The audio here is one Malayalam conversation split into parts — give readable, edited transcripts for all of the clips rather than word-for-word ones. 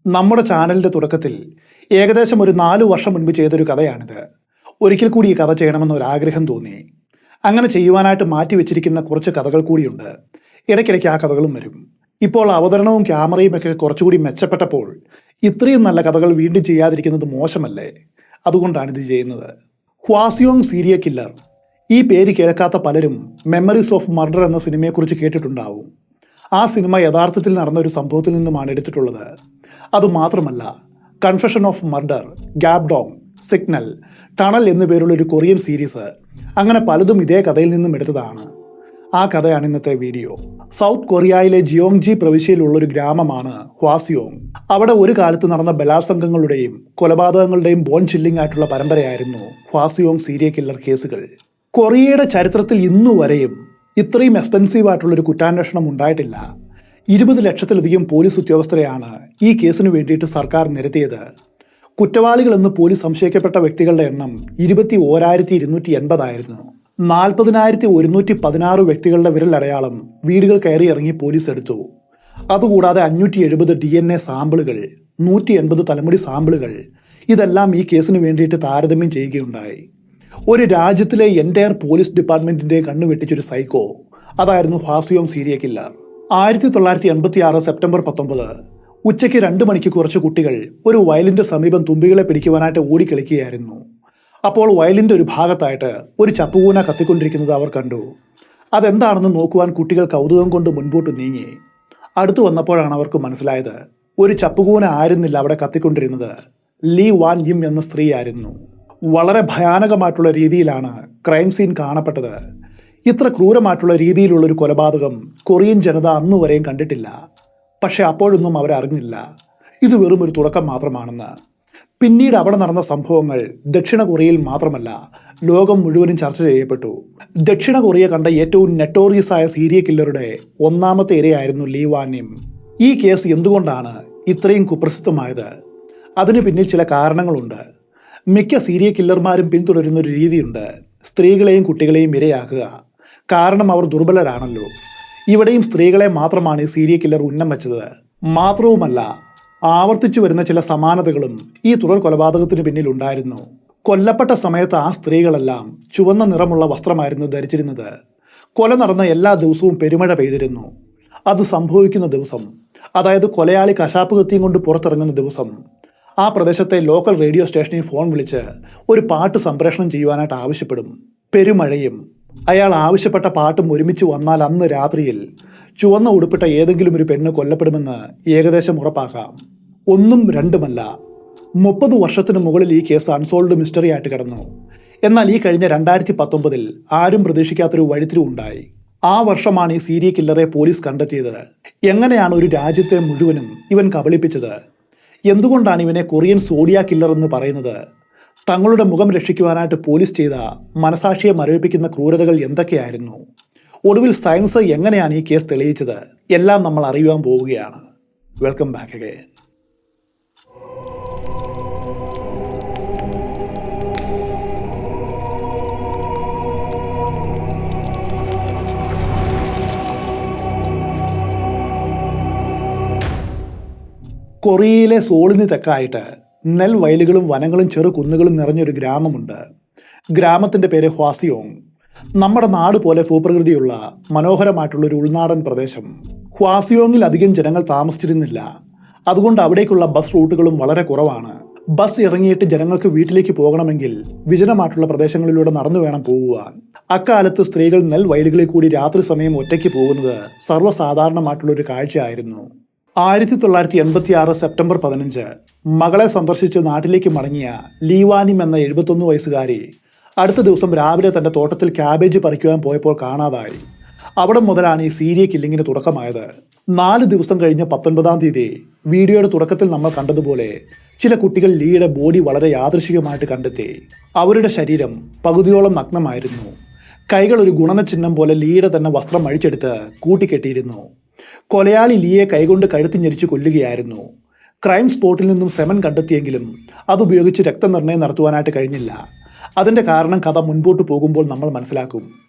നമ്മുടെ ചാനലിൻ്റെ തുടക്കത്തിൽ ഏകദേശം ഒരു 4 വർഷം മുൻപ് ചെയ്തൊരു കഥയാണിത്. ഒരിക്കൽ കൂടി ഈ കഥ ചെയ്യണമെന്നൊരാഗ്രഹം തോന്നി. അങ്ങനെ ചെയ്യുവാനായിട്ട് മാറ്റിവെച്ചിരിക്കുന്ന കുറച്ച് കഥകൾ കൂടിയുണ്ട്. ഇടയ്ക്കിടയ്ക്ക് ആ കഥകളും വരും. ഇപ്പോൾ അവതരണവും ക്യാമറയും ഒക്കെ കുറച്ചുകൂടി മെച്ചപ്പെട്ടപ്പോൾ ഇത്രയും നല്ല കഥകൾ വീണ്ടും ചെയ്യാതിരിക്കുന്നത് മോശമല്ലേ? അതുകൊണ്ടാണിത് ചെയ്യുന്നത്. ഹ്വാസിയോങ് സീരിയൽ കില്ലർ. ഈ പേര് കേൾക്കാത്ത പലരും മെമ്മറീസ് ഓഫ് മർഡർ എന്ന സിനിമയെക്കുറിച്ച് കേട്ടിട്ടുണ്ടാവും. ആ സിനിമ യഥാർത്ഥത്തിൽ നടന്ന ഒരു സംഭവത്തിൽ നിന്നുമാണ് എടുത്തിട്ടുള്ളത്. അതുമാത്രമല്ല, confession of murder, Gabdong, signal, tunnel എന്നു പേരുള്ള ഒരു കൊറിയൻ സീരീസ്, അങ്ങനെ പലതും ഇതേ കഥയിൽ നിന്നും എടുത്തതാണ്. ആ കഥയാണ് ഇന്നത്തെ വീഡിയോ. സൗത്ത് കൊറിയയിലെ ജിയോങ്ജി പ്രവിശ്യയിലുള്ള ഒരു ഗ്രാമമാണ് ഹ്വാസിയോങ്. അവിടെ ഒരു കാലത്ത് നടന്ന ബലാത്സംഗങ്ങളുടെയും കൊലപാതകങ്ങളുടെയും ബോൺ ചില്ലിംഗ് ആയിട്ടുള്ള പരമ്പരയായിരുന്നു ഹ്വാസിയോങ് സീരിയൽ കില്ലർ കേസുകൾ. കൊറിയയുടെ ചരിത്രത്തിൽ ഇന്നുവരെയും ഇത്രയും എക്സ്പെൻസീവ് ആയിട്ടുള്ളൊരു കുറ്റാന്വേഷണം ഉണ്ടായിട്ടില്ല. 20 ലക്ഷത്തിലധികം പോലീസ് ഉദ്യോഗസ്ഥരെയാണ് ഈ കേസിന് വേണ്ടിയിട്ട് സർക്കാർ നിരത്തിയത്. കുറ്റവാളികളെന്ന് പോലീസ് സംശയിക്കപ്പെട്ട വ്യക്തികളുടെ എണ്ണം 21,280 ആയിരുന്നു. 40,116 വ്യക്തികളുടെ വിരലടയാളം വീടുകൾ കയറി ഇറങ്ങി പോലീസ് എടുത്തു. അതുകൂടാതെ 570 DNA സാമ്പിളുകൾ, 180 തലമുടി സാമ്പിളുകൾ, ഇതെല്ലാം ഈ കേസിന് വേണ്ടിയിട്ട് താരതമ്യം ചെയ്യുകയുണ്ടായി. ഒരു രാജ്യത്തിലെ എൻറ്റയർ പോലീസ് ഡിപ്പാർട്ട്മെന്റിന്റെ കണ്ണു വെട്ടിച്ചൊരു സൈക്കോ, അതായിരുന്നു ഹ്വാസിയോങ് സീരിയൽ കില്ലർ. 1986 സെപ്റ്റംബർ 19 ഉച്ചയ്ക്ക് 2 മണിക്ക് കുറച്ച് കുട്ടികൾ ഒരു വയലിന്റെ സമീപം തുമ്പികളെ പിടിക്കുവാനായിട്ട് ഓടിക്കളിക്കുകയായിരുന്നു. അപ്പോൾ വയലിന്റെ ഒരു ഭാഗത്തായിട്ട് ഒരു ചപ്പുകൂന കത്തിക്കൊണ്ടിരിക്കുന്നത് അവർ കണ്ടു. അതെന്താണെന്ന് നോക്കുവാൻ കുട്ടികൾ കൗതുകം കൊണ്ട് മുൻപോട്ട് നീങ്ങി. അടുത്തു വന്നപ്പോഴാണ് അവർക്ക് മനസ്സിലായത്, ഒരു ചപ്പുകൂന ആയിരുന്നില്ല അവിടെ കത്തിക്കൊണ്ടിരുന്നത്, ലീ വാൻ യിം എന്ന സ്ത്രീയായിരുന്നു. വളരെ ഭയാനകമായിട്ടുള്ള രീതിയിലാണ് ക്രൈം സീൻ കാണപ്പെട്ടത്. ഇത്ര ക്രൂരമായിട്ടുള്ള രീതിയിലുള്ളൊരു കൊലപാതകം കൊറിയൻ ജനത അന്നുവരെയും കണ്ടിട്ടില്ല. പക്ഷെ അപ്പോഴൊന്നും അവരറിഞ്ഞില്ല ഇത് വെറും ഒരു തുടക്കം മാത്രമാണെന്ന്. പിന്നീട് അവിടെ നടന്ന സംഭവങ്ങൾ ദക്ഷിണ കൊറിയയിൽ മാത്രമല്ല, ലോകം മുഴുവനും ചർച്ച ചെയ്യപ്പെട്ടു. ദക്ഷിണ കൊറിയ കണ്ട ഏറ്റവും നെറ്റോറിയസ് ആയ സീരിയൽ കില്ലറുടെ ഒന്നാമത്തെ ഇരയായിരുന്നു ലീ വാൻ യിം. ഈ കേസ് എന്തുകൊണ്ടാണ് ഇത്രയും കുപ്രസിദ്ധമായത്? അതിന് പിന്നിൽ ചില കാരണങ്ങളുണ്ട്. മിക്ക സീരിയൽ കില്ലർമാരും പിന്തുടരുന്നൊരു രീതിയുണ്ട്, സ്ത്രീകളെയും കുട്ടികളെയും ഇരയാക്കുക. കാരണം അവർ ദുർബലരാണല്ലോ. ഇവിടെയും സ്ത്രീകളെ മാത്രമാണ് ഈ സീരിയൽ കില്ലർ ഉന്നം വെച്ചത്. മാത്രവുമല്ല, ആവർത്തിച്ചു വരുന്ന ചില സമാനതകളും ഈ തുടർ കൊലപാതകത്തിന് പിന്നിലുണ്ടായിരുന്നു. കൊല്ലപ്പെട്ട സമയത്ത് ആ സ്ത്രീകളെല്ലാം ചുവന്ന നിറമുള്ള വസ്ത്രമായിരുന്നു ധരിച്ചിരുന്നത്. കൊല നടന്ന എല്ലാ ദിവസവും പെരുമഴ പെയ്തിരുന്നു. അത് സംഭവിക്കുന്ന ദിവസം, അതായത് കൊലയാളി കശാപ്പ് കത്തിയും കൊണ്ട് പുറത്തിറങ്ങുന്ന ദിവസം, ആ പ്രദേശത്തെ ലോക്കൽ റേഡിയോ സ്റ്റേഷനിൽ ഫോൺ വിളിച്ച് ഒരു പാട്ട് സംപ്രേഷണം ചെയ്യുവാനായിട്ട് ആവശ്യപ്പെടും. പെരുമഴയും അയാൾ ആവശ്യപ്പെട്ട പാട്ടും ഒരുമിച്ച് വന്നാൽ അന്ന് രാത്രിയിൽ ചുവന്ന ഉടുപ്പിട്ട ഏതെങ്കിലും ഒരു പെണ്ണ് കൊല്ലപ്പെടുമെന്ന് ഏകദേശം ഉറപ്പാക്കാം. ഒന്നും രണ്ടുമല്ല, 30 വർഷത്തിന് മുകളിൽ ഈ കേസ് അൺസോൾവ്ഡ് മിസ്റ്ററി ആയിട്ട് കിടന്നു. എന്നാൽ ഈ കഴിഞ്ഞ 2019 ആരും പ്രതീക്ഷിക്കാത്തൊരു വഴിത്തിരിവുണ്ടായി. ആ വർഷമാണ് ഈ സീരിയൽ കില്ലറെ പോലീസ് കണ്ടെത്തിയത്. എങ്ങനെയാണ് ഒരു രാജ്യത്തെ മുഴുവനും ഇവൻ കബളിപ്പിച്ചത്? എന്തുകൊണ്ടാണ് ഇവനെ കൊറിയൻ സോഡിയ കില്ലർ എന്ന് പറയുന്നത്? തങ്ങളുടെ മുഖം രക്ഷിക്കുവാനായിട്ട് പോലീസ് ചെയ്ത മനസാക്ഷിയെ മരവിപ്പിക്കുന്ന ക്രൂരതകൾ എന്തൊക്കെയായിരുന്നു? ഒടുവിൽ സയൻസ് എങ്ങനെയാണ് ഈ കേസ് തെളിയിച്ചത്? എല്ലാം നമ്മൾ അറിയുവാൻ പോവുകയാണ്. Welcome back again. കൊറിയയിലെ സോളിന് തെക്കായിട്ട് നെൽവയലുകളും വനങ്ങളും ചെറു കുന്നുകളും നിറഞ്ഞൊരു ഗ്രാമമുണ്ട്. ഗ്രാമത്തിൻ്റെ പേര് ഹ്വാസിയോങ്. നമ്മുടെ നാട് പോലെ ഭൂപ്രകൃതിയുള്ള മനോഹരമായിട്ടുള്ളൊരു ഉൾനാടൻ പ്രദേശം. ഹ്വാസിയോങ്ങിൽ അധികം ജനങ്ങൾ താമസിച്ചിരുന്നില്ല. അതുകൊണ്ട് അവിടേക്കുള്ള ബസ് റൂട്ടുകളും വളരെ കുറവാണ്. ബസ് ഇറങ്ങിയിട്ട് ജനങ്ങൾക്ക് വീട്ടിലേക്ക് പോകണമെങ്കിൽ വിജനമായിട്ടുള്ള പ്രദേശങ്ങളിലൂടെ നടന്നു വേണം പോകുവാൻ. അക്കാലത്ത് സ്ത്രീകൾ നെൽവയലുകളിൽ കൂടി രാത്രി സമയം ഒറ്റയ്ക്ക് പോകുന്നത് സർവ്വസാധാരണമായിട്ടുള്ളൊരു കാഴ്ചയായിരുന്നു. 1986 സെപ്റ്റംബർ 15 മകളെ സന്ദർശിച്ച് നാട്ടിലേക്ക് മടങ്ങിയ ലീ വാൻ യിം എന്ന 71 വയസ്സുകാരി അടുത്ത ദിവസം രാവിലെ തൻ്റെ തോട്ടത്തിൽ ക്യാബേജ് പറിക്കുവാൻ പോയപ്പോൾ കാണാതായി. അവിടെ മുതലാണ് ഈ സീരിയൽ കില്ലിങ്ങിന് തുടക്കമായത്. 4 ദിവസം കഴിഞ്ഞ് 19-ാം തീയതി വീഡിയോയുടെ തുടക്കത്തിൽ നമ്മൾ കണ്ടതുപോലെ ചില കുട്ടികൾ ലീയുടെ ബോഡി വളരെ യാദൃശികമായിട്ട് കണ്ടെത്തി. അവരുടെ ശരീരം പകുതിയോളം നഗ്നമായിരുന്നു. കൈകൾ ഒരു ഗുണനചിഹ്നം പോലെ ലീയുടെ തന്നെ വസ്ത്രം അഴിച്ചെടുത്ത് കൂട്ടിക്കെട്ടിയിരുന്നു. കൊലയാളി ലീയെ കൈകൊണ്ട് കഴുത്തി ഞെരിച്ച് കൊല്ലുകയായിരുന്നു. ക്രൈം സ്പോട്ടിൽ നിന്നും സെമൻ കണ്ടെത്തിയെങ്കിലും അതുപയോഗിച്ച് രക്തനിർണയം നടത്തുവാനായിട്ട് കഴിഞ്ഞില്ല. അതിൻ്റെ കാരണം കഥ മുൻപോട്ട് പോകുമ്പോൾ നമ്മൾ മനസ്സിലാക്കും.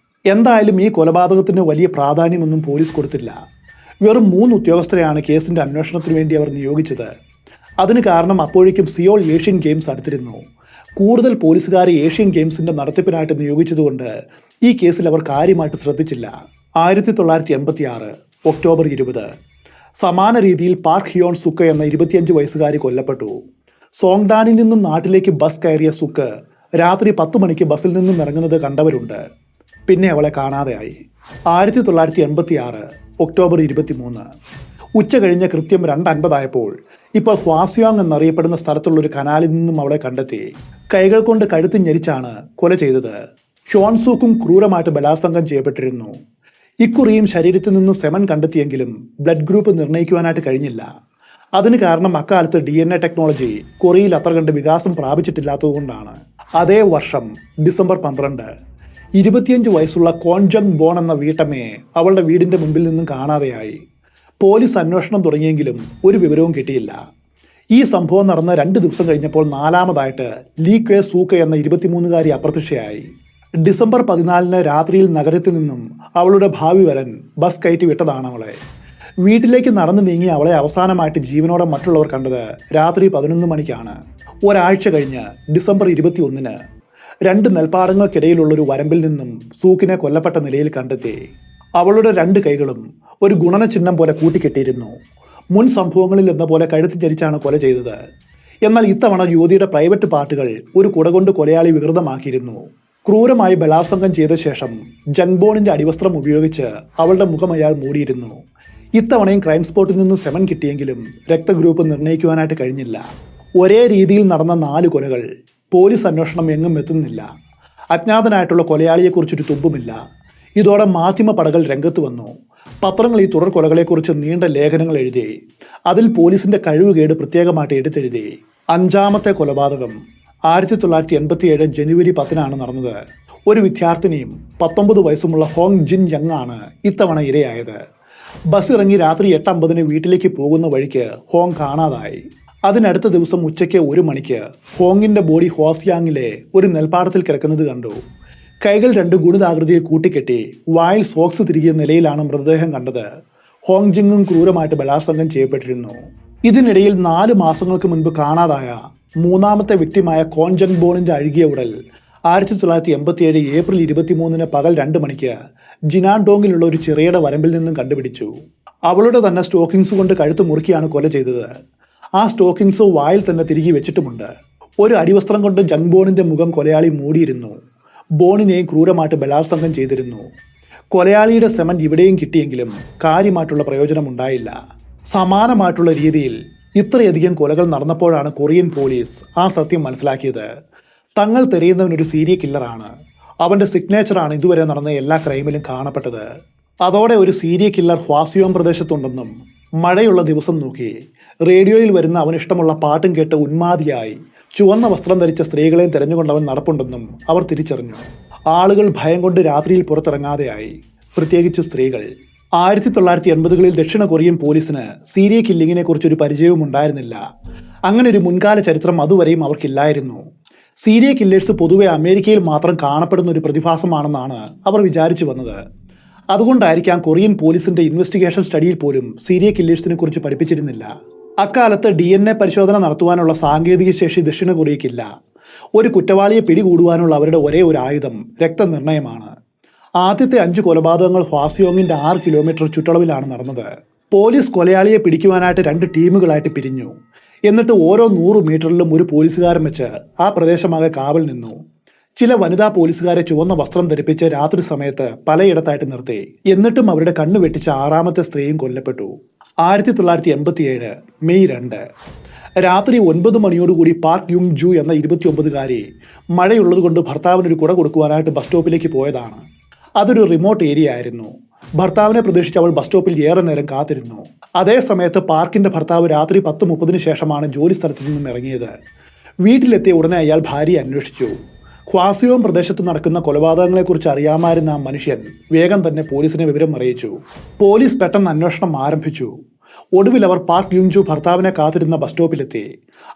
എന്തായാലും ഈ കൊലപാതകത്തിന് വലിയ പ്രാധാന്യമൊന്നും പോലീസ് കൊടുത്തില്ല. വെറും 3 ഉദ്യോഗസ്ഥരെയാണ് കേസിൻ്റെ അന്വേഷണത്തിന് വേണ്ടി അവർ നിയോഗിച്ചത്. അതിന് കാരണം അപ്പോഴേക്കും സിയോൾ ഏഷ്യൻ ഗെയിംസ് അടുത്തിരുന്നു. കൂടുതൽ പോലീസുകാരെ ഏഷ്യൻ ഗെയിംസിന്റെ നടത്തിപ്പിനായിട്ട് നിയോഗിച്ചതുകൊണ്ട് ഈ കേസിൽ അവർ കാര്യമായിട്ട് ശ്രദ്ധിച്ചില്ല. 1986 ഒക്ടോബർ 20 സമാന രീതിയിൽ പാർക്ക് ഹിയോൺ സുക്ക് എന്ന 25 വയസ്സുകാരി കൊല്ലപ്പെട്ടു. സോങ്ഡാനിൽ നിന്നും നാട്ടിലേക്ക് ബസ് കയറിയ സുക്ക് രാത്രി 10 മണിക്ക് ബസ്സിൽ നിന്നും ഇറങ്ങുന്നത് കണ്ടവരുണ്ട്. പിന്നെ അവളെ കാണാതെയായി. 1986 ഒക്ടോബർ 23 ഉച്ച കഴിഞ്ഞ കൃത്യം 2:50 ഇപ്പോൾ ഹ്വാസിയോങ് എന്നറിയപ്പെടുന്ന സ്ഥലത്തുള്ളൊരു കനാലിൽ നിന്നും അവളെ കണ്ടെത്തി. കൈകൾ കൊണ്ട് കഴുത്ത് ഞെരിച്ചാണ് കൊല ചെയ്തത്. ഹ്യോൺസൂക്കും ക്രൂരമായിട്ട് ബലാത്സംഗം ചെയ്യപ്പെട്ടിരുന്നു. ഇക്കുറിയും ശരീരത്തിൽ നിന്നും സെമൻ കണ്ടെത്തിയെങ്കിലും ബ്ലഡ് ഗ്രൂപ്പ് നിർണ്ണയിക്കുവാനായിട്ട് കഴിഞ്ഞില്ല. അതിന് കാരണം അക്കാലത്ത് DNA ടെക്നോളജി കൊറിയയിൽ അത്ര കണ്ട് വികാസം പ്രാപിച്ചിട്ടില്ലാത്തതുകൊണ്ടാണ്. അതേ വർഷം ഡിസംബർ 12 25 വയസ്സുള്ള കോൺജങ് ബോൺ എന്ന വീട്ടമ്മയെ അവളുടെ വീടിന്റെ മുമ്പിൽ നിന്നും കാണാതെയായി. പോലീസ് അന്വേഷണം തുടങ്ങിയെങ്കിലും ഒരു വിവരവും കിട്ടിയില്ല. ഈ സംഭവം നടന്ന 2 ദിവസം കഴിഞ്ഞപ്പോൾ നാലാമതായിട്ട് ലീ ക്വേ സൂക്ക് എന്ന 23-കാരി അപ്രത്യക്ഷയായി. ഡിസംബർ 14 രാത്രിയിൽ നഗരത്തിൽ നിന്നും അവളുടെ ഭാവി വരൻ ബസ് കയറ്റി വിട്ടതാണ് അവളെ. വീട്ടിലേക്ക് നടന്നു നീങ്ങി അവളെ അവസാനമായിട്ട് ജീവനോടെ മറ്റുള്ളവർ കണ്ടത് രാത്രി 11 മണിക്കാണ്. ഒരാഴ്ച കഴിഞ്ഞ് ഡിസംബർ 21 2 നെൽപ്പാടങ്ങൾക്കിടയിലുള്ളൊരു വരമ്പിൽ നിന്നും സൂക്കിനെ കൊല്ലപ്പെട്ട നിലയിൽ കണ്ടെത്തി. അവളുടെ 2 കൈകളും ഒരു ഗുണനചിഹ്നം പോലെ കൂട്ടിക്കെട്ടിയിരുന്നു. മുൻ സംഭവങ്ങളിൽ എന്ന പോലെ കഴുത്ത് ചരിച്ചാണ് കൊല ചെയ്തത്. എന്നാൽ ഇത്തവണ യുവതിയുടെ പ്രൈവറ്റ് പാർട്ടുകൾ ഒരു കുട കൊണ്ട് കൊലയാളി വികൃതമാക്കിയിരുന്നു. ക്രൂരമായി ബലാത്സംഗം ചെയ്ത ശേഷം ജങ്ബോണിന്റെ അടിവസ്ത്രം ഉപയോഗിച്ച് അവളുടെ മുഖം അയാൾ മൂടിയിരുന്നു. ഇത്തവണയും ക്രൈം സ്പോട്ടിൽ നിന്ന് സെമൻ കിട്ടിയെങ്കിലും രക്തഗ്രൂപ്പ് നിർണ്ണയിക്കുവാനായിട്ട് കഴിഞ്ഞില്ല. ഒരേ രീതിയിൽ നടന്ന 4 കൊലകൾ. പോലീസ് അന്വേഷണം എങ്ങും എത്തുന്നില്ല. അജ്ഞാതനായിട്ടുള്ള കൊലയാളിയെക്കുറിച്ചൊരു തുമ്പുമില്ല. ഇതോടെ മാധ്യമ പടകൾ രംഗത്ത് വന്നു. പത്രങ്ങൾ ഈ തുടർ കൊലകളെക്കുറിച്ച് നീണ്ട ലേഖനങ്ങൾ എഴുതി. അതിൽ പോലീസിന്റെ കഴിവുകേട് പ്രത്യേകമായിട്ട് എടുത്തെഴുതി. 5ാമത്തെ കൊലപാതകം 1987 ജനുവരി 10 നടന്നത്. ഒരു വിദ്യാർത്ഥിനിയും 19 വയസ്സുമുള്ള ഹോങ് ജിൻ യങ് ആണ് ഇത്തവണ ഇരയായത്. ബസ് ഇറങ്ങി രാത്രി 8:50 വീട്ടിലേക്ക് പോകുന്ന വഴിക്ക് ഹോങ് കാണാതായി. അതിനടുത്ത ദിവസം ഉച്ചയ്ക്ക് 1 മണിക്ക് ഹോങ്ങിന്റെ ബോഡി ഹ്വാസിയാങ്ങിലെ ഒരു നെൽപ്പാടത്തിൽ കിടക്കുന്നത് കണ്ടു. കൈകൾ 2 ഗുണിതാകൃതിയിൽ കൂട്ടിക്കെട്ടി വായിൽ സോക്സ് തിരികിയ നിലയിലാണ് മൃതദേഹം കണ്ടത്. ഹോങ് ജിങ്ങും ക്രൂരമായിട്ട് ബലാത്സംഗം ചെയ്യപ്പെട്ടിരുന്നു. ഇതിനിടയിൽ 4 മാസങ്ങൾക്ക് മുൻപ് കാണാതായ 3ാമത്തെ വ്യക്തിമായ കോൺജങ് ബോണിന്റെ അഴുകിയ ഉടൽ 1987 ഏപ്രിൽ 23 പകൽ 2 മണിക്ക് ജിനാൻഡോങ്ങിലുള്ള ഒരു ചെറിയുടെ വരമ്പിൽ നിന്നും കണ്ടുപിടിച്ചു. അവളുടെ തന്നെ സ്റ്റോക്കിങ്സ് കൊണ്ട് കഴുത്ത് മുറുക്കിയാണ് കൊല ചെയ്തത്. ആ സ്റ്റോക്കിങ്സ് വായിൽ തന്നെ തിരികെ വെച്ചിട്ടുമുണ്ട്. ഒരു അടിവസ്ത്രം കൊണ്ട് ജങ് ബോണിന്റെ മുഖം കൊലയാളി മൂടിയിരുന്നു. ബോണിനെയും ക്രൂരമായിട്ട് ബലാത്സംഗം ചെയ്തിരുന്നു. കൊലയാളിയുടെ സെമൻ ഇവിടെയും കിട്ടിയെങ്കിലും കാര്യമായിട്ടുള്ള പ്രയോജനമുണ്ടായില്ല. സമാനമായിട്ടുള്ള രീതിയിൽ ഇത്രയധികം കൊലകൾ നടന്നപ്പോഴാണ് കൊറിയൻ പോലീസ് ആ സത്യം മനസ്സിലാക്കിയത്. തങ്ങൾ തിരയുന്നവനൊരു സീരിയൽ കില്ലറാണ്. അവന്റെ സിഗ്നേച്ചറാണ് ഇതുവരെ നടന്ന എല്ലാ ക്രൈമിലും കാണപ്പെട്ടത്. അതോടെ ഒരു സീരിയൽ കില്ലർ ഹ്വാസിയോങ് പ്രദേശത്തുണ്ടെന്നും മഴയുള്ള ദിവസം നോക്കി റേഡിയോയിൽ വരുന്ന അവനിഷ്ടമുള്ള പാട്ടും കേട്ട് ഉന്മാദിയായി ചുവന്ന വസ്ത്രം ധരിച്ച സ്ത്രീകളെയും തിരഞ്ഞുകൊണ്ടവൻ നടപ്പുണ്ടെന്നും അവർ തിരിച്ചറിഞ്ഞു. ആളുകൾ ഭയം കൊണ്ട് രാത്രിയിൽ പുറത്തിറങ്ങാതെയായി, പ്രത്യേകിച്ച് സ്ത്രീകൾ. 1980കളിൽ ദക്ഷിണ കൊറിയൻ പോലീസിന് സീരിയൽ കില്ലിങ്ങിനെ കുറിച്ചൊരു പരിചയവും ഉണ്ടായിരുന്നില്ല. അങ്ങനെ ഒരു മുൻകാല ചരിത്രം അതുവരെയും അവർക്കില്ലായിരുന്നു. സീരിയൽ കില്ലേഴ്സ് പൊതുവെ അമേരിക്കയിൽ മാത്രം കാണപ്പെടുന്ന ഒരു പ്രതിഭാസമാണെന്നാണ് അവർ വിചാരിച്ചു വന്നത്. അതുകൊണ്ടായിരിക്കാം കൊറിയൻ പോലീസിന്റെ ഇൻവെസ്റ്റിഗേഷൻ സ്റ്റഡിയിൽ പോലും സീരിയൽ കില്ലേഴ്സിനെ കുറിച്ച് പഠിപ്പിച്ചിരുന്നില്ല. അക്കാലത്ത് DNA പരിശോധന നടത്തുവാനുള്ള സാങ്കേതിക ശേഷി ദക്ഷിണ കൊറിയയ്ക്കില്ല. ഒരു കുറ്റവാളിയെ പിടികൂടുവാനുള്ള അവരുടെ ഒരേ ഒരു ആയുധം രക്തനിർണയമാണ്. ആദ്യത്തെ 5 കൊലപാതകങ്ങൾ ഹ്വാസിയോങ്ങിന്റെ 6 കിലോമീറ്റർ ചുറ്റളവിലാണ് നടന്നത്. പോലീസ് കൊലയാളിയെ പിടിക്കുവാനായിട്ട് 2 ടീമുകളായിട്ട് പിരിഞ്ഞു. എന്നിട്ട് ഓരോ 100 മീറ്ററിലും ഒരു പോലീസുകാരൻ വെച്ച് ആ പ്രദേശമാകെ കാവൽ നിന്നു. ചില വനിതാ പോലീസുകാരെ ചുവന്ന വസ്ത്രം ധരിപ്പിച്ച് രാത്രി സമയത്ത് പലയിടത്തായിട്ട് നിർത്തി. എന്നിട്ടും അവരുടെ കണ്ണു വെട്ടിച്ച 6ാമത്തെ സ്ത്രീയും കൊല്ലപ്പെട്ടു. 1987 മെയ് 2 രാത്രി 9 മണിയോടുകൂടി പാർക്ക് യുങ് ജു എന്ന 29-കാരി മഴയുള്ളത് കൊണ്ട് ഭർത്താവിനൊരു കുട കൊടുക്കുവാനായിട്ട് ബസ് സ്റ്റോപ്പിലേക്ക് പോയതാണ്. അതൊരു റിമോട്ട് ഏരിയ ആയിരുന്നു. ഭർത്താവിനെ പ്രതീക്ഷിച്ച് അവൾ ബസ് സ്റ്റോപ്പിൽ ഏറെ നേരം കാത്തിരുന്നു. അതേ സമയത്ത് പാർക്കിന്റെ ഭർത്താവ് രാത്രി 10:30 ശേഷമാണ് ജോലി സ്ഥലത്ത് നിന്നും ഇറങ്ങിയത്. വീട്ടിലെത്തിയ ഉടനെ അയാൾ ഭാര്യയെ അന്വേഷിച്ചു. ഹ്വാസിയോങ് പ്രദേശത്ത് നടക്കുന്ന കൊലപാതകങ്ങളെക്കുറിച്ച് അറിയാമായിരുന്ന ആ മനുഷ്യൻ വേഗം തന്നെ പോലീസിനെ വിവരം അറിയിച്ചു. പോലീസ് പെട്ടെന്ന് അന്വേഷണം ആരംഭിച്ചു. ഒടുവിൽ അവർ പാർക്ക് യുങ് ജു ഭർത്താവിനെ കാത്തിരുന്ന ബസ് സ്റ്റോപ്പിലെത്തി.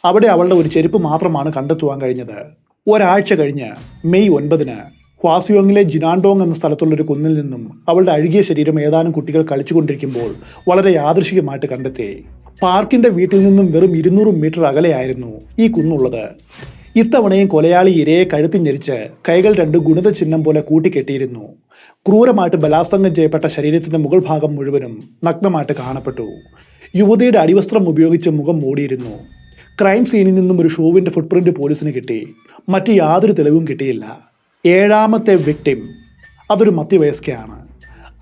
അവിടെ അവളുടെ ഒരു ചെരുപ്പ് മാത്രമാണ് കണ്ടെത്തുവാൻ കഴിഞ്ഞത്. ഒരാഴ്ച കഴിഞ്ഞ് മെയ് 9 ഹ്വാസിയോങ്ങിലെ ജിനാൻഡോങ് എന്ന സ്ഥലത്തുള്ളൊരു കുന്നിൽ നിന്നും അവളുടെ അഴുകിയ ശരീരം ഏതാനും കുട്ടികൾ കളിച്ചുകൊണ്ടിരിക്കുമ്പോൾ വളരെ യാദൃശികമായിട്ട് കണ്ടെത്തി. പാർക്കിന്റെ വീട്ടിൽ നിന്നും വെറും 200 മീറ്റർ അകലെയായിരുന്നു ഈ കുന്നുള്ളത്. ഇത്തവണയും കൊലയാളി ഇരയെ കഴുത്തി ഞെരിച്ച് കൈകൾ രണ്ട് ഗുണിത ചിഹ്നം പോലെ കൂട്ടിക്കെട്ടിയിരുന്നു. ക്രൂരമായിട്ട് ബലാത്സംഗം ചെയ്യപ്പെട്ട ശരീരത്തിന്റെ മുകൾ ഭാഗം മുഴുവനും നഗ്നമായിട്ട് കാണപ്പെട്ടു. യുവതിയുടെ അടിവസ്ത്രം ഉപയോഗിച്ച് മുഖം മൂടിയിരുന്നു. ക്രൈം സീനിൽ നിന്നും ഒരു ഷൂവിന്റെ ഫുട്പ്രിന്റ് പോലീസിന് കിട്ടി. മറ്റ് യാതൊരു തെളിവും കിട്ടിയില്ല. 7ാമത്തെ വിക്ടിം അതൊരു മധ്യവയസ്കയാണ്.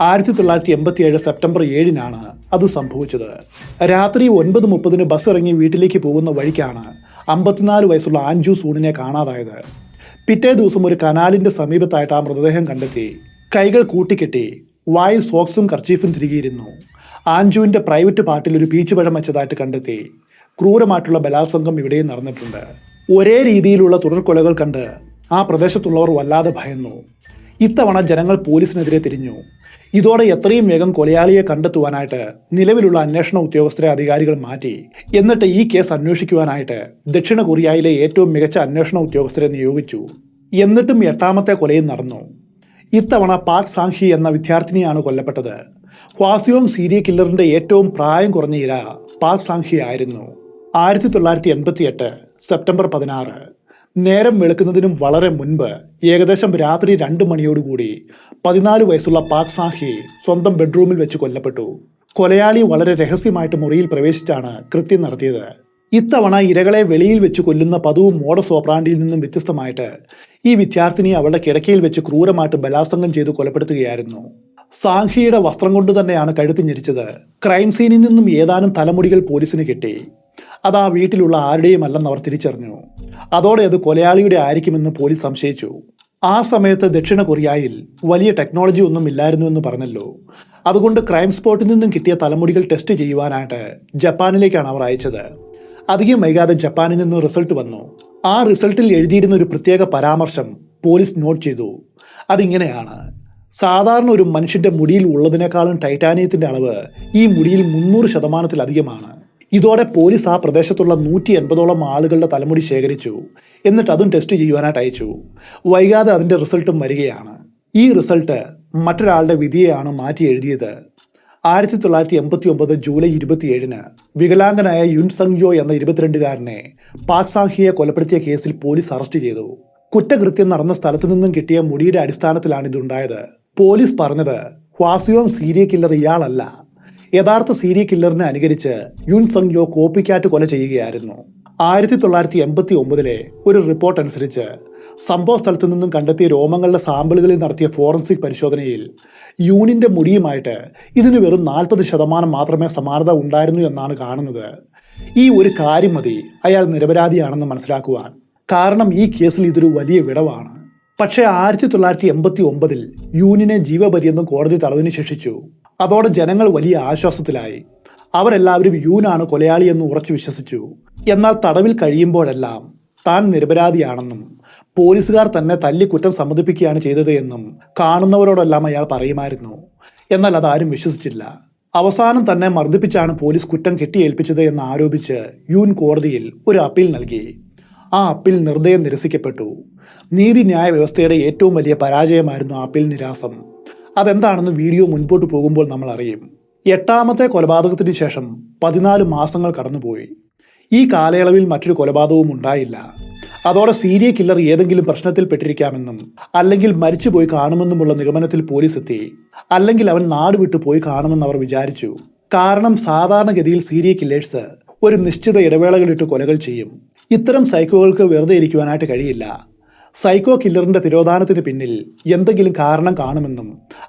1987 സെപ്റ്റംബർ 7-നാണ് അത് സംഭവിച്ചത്. രാത്രി 9:30 ബസ് ഇറങ്ങി വീട്ടിലേക്ക് പോകുന്ന വഴിക്കാണ് 54 വയസ്സുള്ള ആൻജു സൂണിനെ കാണാതായത്. പിറ്റേ ദിവസം ഒരു കനാലിന്റെ സമീപത്തായിട്ട് ആ മൃതദേഹം കണ്ടെത്തി. കൈകൾ കൂട്ടിക്കെട്ടി വായിൽ സോക്സും കർച്ചീഫും തിരികെയിരുന്നു. ആൻജുവിന്റെ പ്രൈവറ്റ് പാർട്ടിൽ ഒരു പീച്ച് പഴം വെച്ചതായിട്ട് കണ്ടെത്തി. ക്രൂരമായിട്ടുള്ള ബലാത്സംഗം ഇവിടെയും നടന്നിട്ടുണ്ട്. ഒരേ രീതിയിലുള്ള തുടർക്കൊലകൾ കണ്ട് ആ പ്രദേശത്തുള്ളവർ വല്ലാതെ ഭയന്നു. ഇത്തവണ ജനങ്ങൾ പോലീസിനെതിരെ തിരിഞ്ഞു. ഇതോടെ എത്രയും വേഗം കൊലയാളിയെ കണ്ടെത്തുവാനായിട്ട് നിലവിലുള്ള അന്വേഷണ ഉദ്യോഗസ്ഥരെ അധികാരികൾ മാറ്റി. എന്നിട്ട് ഈ കേസ് അന്വേഷിക്കുവാനായിട്ട് ദക്ഷിണ കൊറിയയിലെ ഏറ്റവും മികച്ച അന്വേഷണ ഉദ്യോഗസ്ഥരെ നിയോഗിച്ചു. എന്നിട്ടും 8ാമത്തെ കൊലയും നടന്നു. ഇത്തവണ പാക് സാങ്ഹി എന്ന വിദ്യാർത്ഥിനിയാണ് കൊല്ലപ്പെട്ടത്. ഹ്വാസിയോങ് സീരിയൽ കില്ലറിന്റെ ഏറ്റവും പ്രായം കുറഞ്ഞ ഇര പാക് സാങ്ഹി ആയിരുന്നു. 1988 സെപ്റ്റംബർ 16 നേരം വെളുക്കുന്നതിനും വളരെ മുൻപ് ഏകദേശം രാത്രി 2 മണിയോടുകൂടി 14 വയസ്സുള്ള പാക് സാഹി സ്വന്തം ബെഡ്റൂമിൽ വെച്ച് കൊല്ലപ്പെട്ടു. കൊലയാളി വളരെ രഹസ്യമായിട്ട് മുറിയിൽ പ്രവേശിച്ചാണ് കൃത്യം നടത്തിയത്. ഇത്തവണ ഇരകളെ വെളിയിൽ വെച്ച് കൊല്ലുന്ന പതിവ് മോഡസ് ഓപ്പറാണ്ടിയിൽ നിന്നും വ്യത്യസ്തമായിട്ട് ഈ വിദ്യാർത്ഥിനിയെ അവളുടെ കിടക്കയിൽ വെച്ച് ക്രൂരമായിട്ട് ബലാത്സംഗം ചെയ്ത് കൊലപ്പെടുത്തുകയായിരുന്നു. സാങ്ഹിയുടെ വസ്ത്രം കൊണ്ട് തന്നെയാണ് കഴുത്ത് ഞെരിച്ചത്. ക്രൈം സീനിൽ നിന്നും ഏതാനും തലമുടികൾ പോലീസിന് കിട്ടി. അത് ആ വീട്ടിലുള്ള ആരുടെയും അല്ലെന്ന് അവർ തിരിച്ചറിഞ്ഞു. അതോടെ അത് കൊലയാളിയുടെ ആയിരിക്കുമെന്ന് പോലീസ് സംശയിച്ചു. ആ സമയത്ത് ദക്ഷിണ കൊറിയയിൽ വലിയ ടെക്നോളജി ഒന്നും ഇല്ലായിരുന്നു എന്ന് പറഞ്ഞല്ലോ. അതുകൊണ്ട് ക്രൈം സ്പോട്ടിൽ നിന്നും കിട്ടിയ തലമുടികൾ ടെസ്റ്റ് ചെയ്യുവാനായിട്ട് ജപ്പാനിലേക്കാണ് അവർ അയച്ചത്. അധികം വൈകാതെ ജപ്പാനിൽ നിന്ന് റിസൾട്ട് വന്നു. ആ റിസൾട്ടിൽ എഴുതിയിരുന്ന ഒരു പ്രത്യേക പരാമർശം പോലീസ് നോട്ട് ചെയ്തു. അതിങ്ങനെയാണ്: സാധാരണ ഒരു മനുഷ്യന്റെ മുടിയിൽ ഉള്ളതിനേക്കാളും ടൈറ്റാനിയത്തിന്റെ അളവ് ഈ മുടിയിൽ 300%-ലധികമാണ്. ഇതോടെ പോലീസ് ആ പ്രദേശത്തുള്ള 180ഓളം ആളുകളുടെ തലമുടി ശേഖരിച്ചു. എന്നിട്ട് അതും ടെസ്റ്റ് ചെയ്യുവാനായിട്ട് അയച്ചു. വൈകാതെ അതിന്റെ റിസൾട്ടും വരികയാണ്. ഈ റിസൾട്ട് മറ്റൊരാളുടെ വിധിയെയാണ് മാറ്റി എഴുതിയത്. 1989 ജൂലൈ 27 വികലാംഗനായ യുൻ സങ് ജോ എന്ന 22-കാരനെ പാക് സാഹിയെ കൊലപ്പെടുത്തിയ കേസിൽ പോലീസ് അറസ്റ്റ് ചെയ്തു. കുറ്റകൃത്യം നടന്ന സ്ഥലത്തു നിന്നും കിട്ടിയ മുടിയുടെ അടിസ്ഥാനത്തിലാണ് ഇതുണ്ടായത്. പോലീസ് പറഞ്ഞത് ഹ്വാസിയോങ് സീരിയൽ കില്ലർ ഇയാളല്ല. യഥാർത്ഥ സീരിയൽ കില്ലറിനെ അനുകരിച്ച് യുൻ സങ് ജോ കോപ്പിക്കാറ്റ് കൊല ചെയ്യുകയായിരുന്നു. 1989 ഒരു റിപ്പോർട്ട് അനുസരിച്ച് സംഭവ സ്ഥലത്തു നിന്നും കണ്ടെത്തിയ രോമങ്ങളുടെ സാമ്പിളുകളിൽ നടത്തിയ ഫോറൻസിക് പരിശോധനയിൽ യൂനിന്റെ മുടിയുമായിട്ട് ഇതിന് വെറും 40% മാത്രമേ സമാനത ഉണ്ടായിരുന്നു എന്നാണ് കാണുന്നത്. ഈ ഒരു കാര്യം മതി അയാൾ നിരപരാധിയാണെന്ന് മനസ്സിലാക്കുവാൻ. കാരണം ഈ കേസിൽ ഇതൊരു വലിയ വിടവാണ്. പക്ഷേ 1989 യൂനിനെ ജീവപര്യന്തം കോടതി തടവിന് ശിക്ഷിച്ചു. അതോടെ ജനങ്ങൾ വലിയ ആശ്വാസത്തിലായി. അവരെല്ലാവരും യൂനാണ് കൊലയാളിയെന്ന് ഉറച്ചു വിശ്വസിച്ചു. എന്നാൽ തടവിൽ കഴിയുമ്പോഴെല്ലാം താൻ നിരപരാധിയാണെന്നും പോലീസുകാർ തന്നെ തല്ലി കുറ്റം സമ്മതിപ്പിക്കുകയാണ് ചെയ്തത് എന്നും കാണുന്നവരോടെല്ലാം അയാൾ പറയുമായിരുന്നു. എന്നാൽ അതാരും വിശ്വസിച്ചില്ല. അവസാനം തന്നെ മർദ്ദിപ്പിച്ചാണ് പോലീസ് കുറ്റം കെട്ടിയേൽപ്പിച്ചത് എന്ന് ആരോപിച്ച് യൂൻ കോടതിയിൽ ഒരു അപ്പീൽ നൽകി. ആ അപ്പീൽ നിർദ്ദയം നിരസിക്കപ്പെട്ടു. നീതിന്യായ വ്യവസ്ഥയുടെ ഏറ്റവും വലിയ പരാജയമായിരുന്നു ആ അപ്പീൽ നിരാസം. അതെന്താണെന്ന് വീഡിയോ മുൻപോട്ട് പോകുമ്പോൾ നമ്മൾ അറിയും. 8ാമത്തെ കൊലപാതകത്തിന് ശേഷം 14 മാസങ്ങൾ കടന്നുപോയി. ഈ കാലയളവിൽ മറ്റൊരു കൊലപാതകവും ഉണ്ടായില്ല. അതോടെ സീരിയൽ കില്ലർ ഏതെങ്കിലും പ്രശ്നത്തിൽ പെട്ടിരിക്കാമെന്നും അല്ലെങ്കിൽ മരിച്ചുപോയി കാണുമെന്നുമുള്ള നിഗമനത്തിൽ പോലീസ് എത്തി. അല്ലെങ്കിൽ അവൻ നാട് വിട്ടു പോയി കാണുമെന്ന് അവർ വിചാരിച്ചു. കാരണം സാധാരണഗതിയിൽ സീരിയൽ കില്ലേഴ്സ് ഒരു നിശ്ചിത ഇടവേളകളിട്ട് കൊലകൾ ചെയ്യും. ഇത്തരം സൈക്കോകൾക്ക് വെറുതെ ഇരിക്കുവാനായിട്ട് കഴിയില്ല. സൈക്കോ കില്ലറിന്റെ തിരോധാനത്തിന് പിന്നിൽ എന്തെങ്കിലും കാരണം കാണുമെന്നും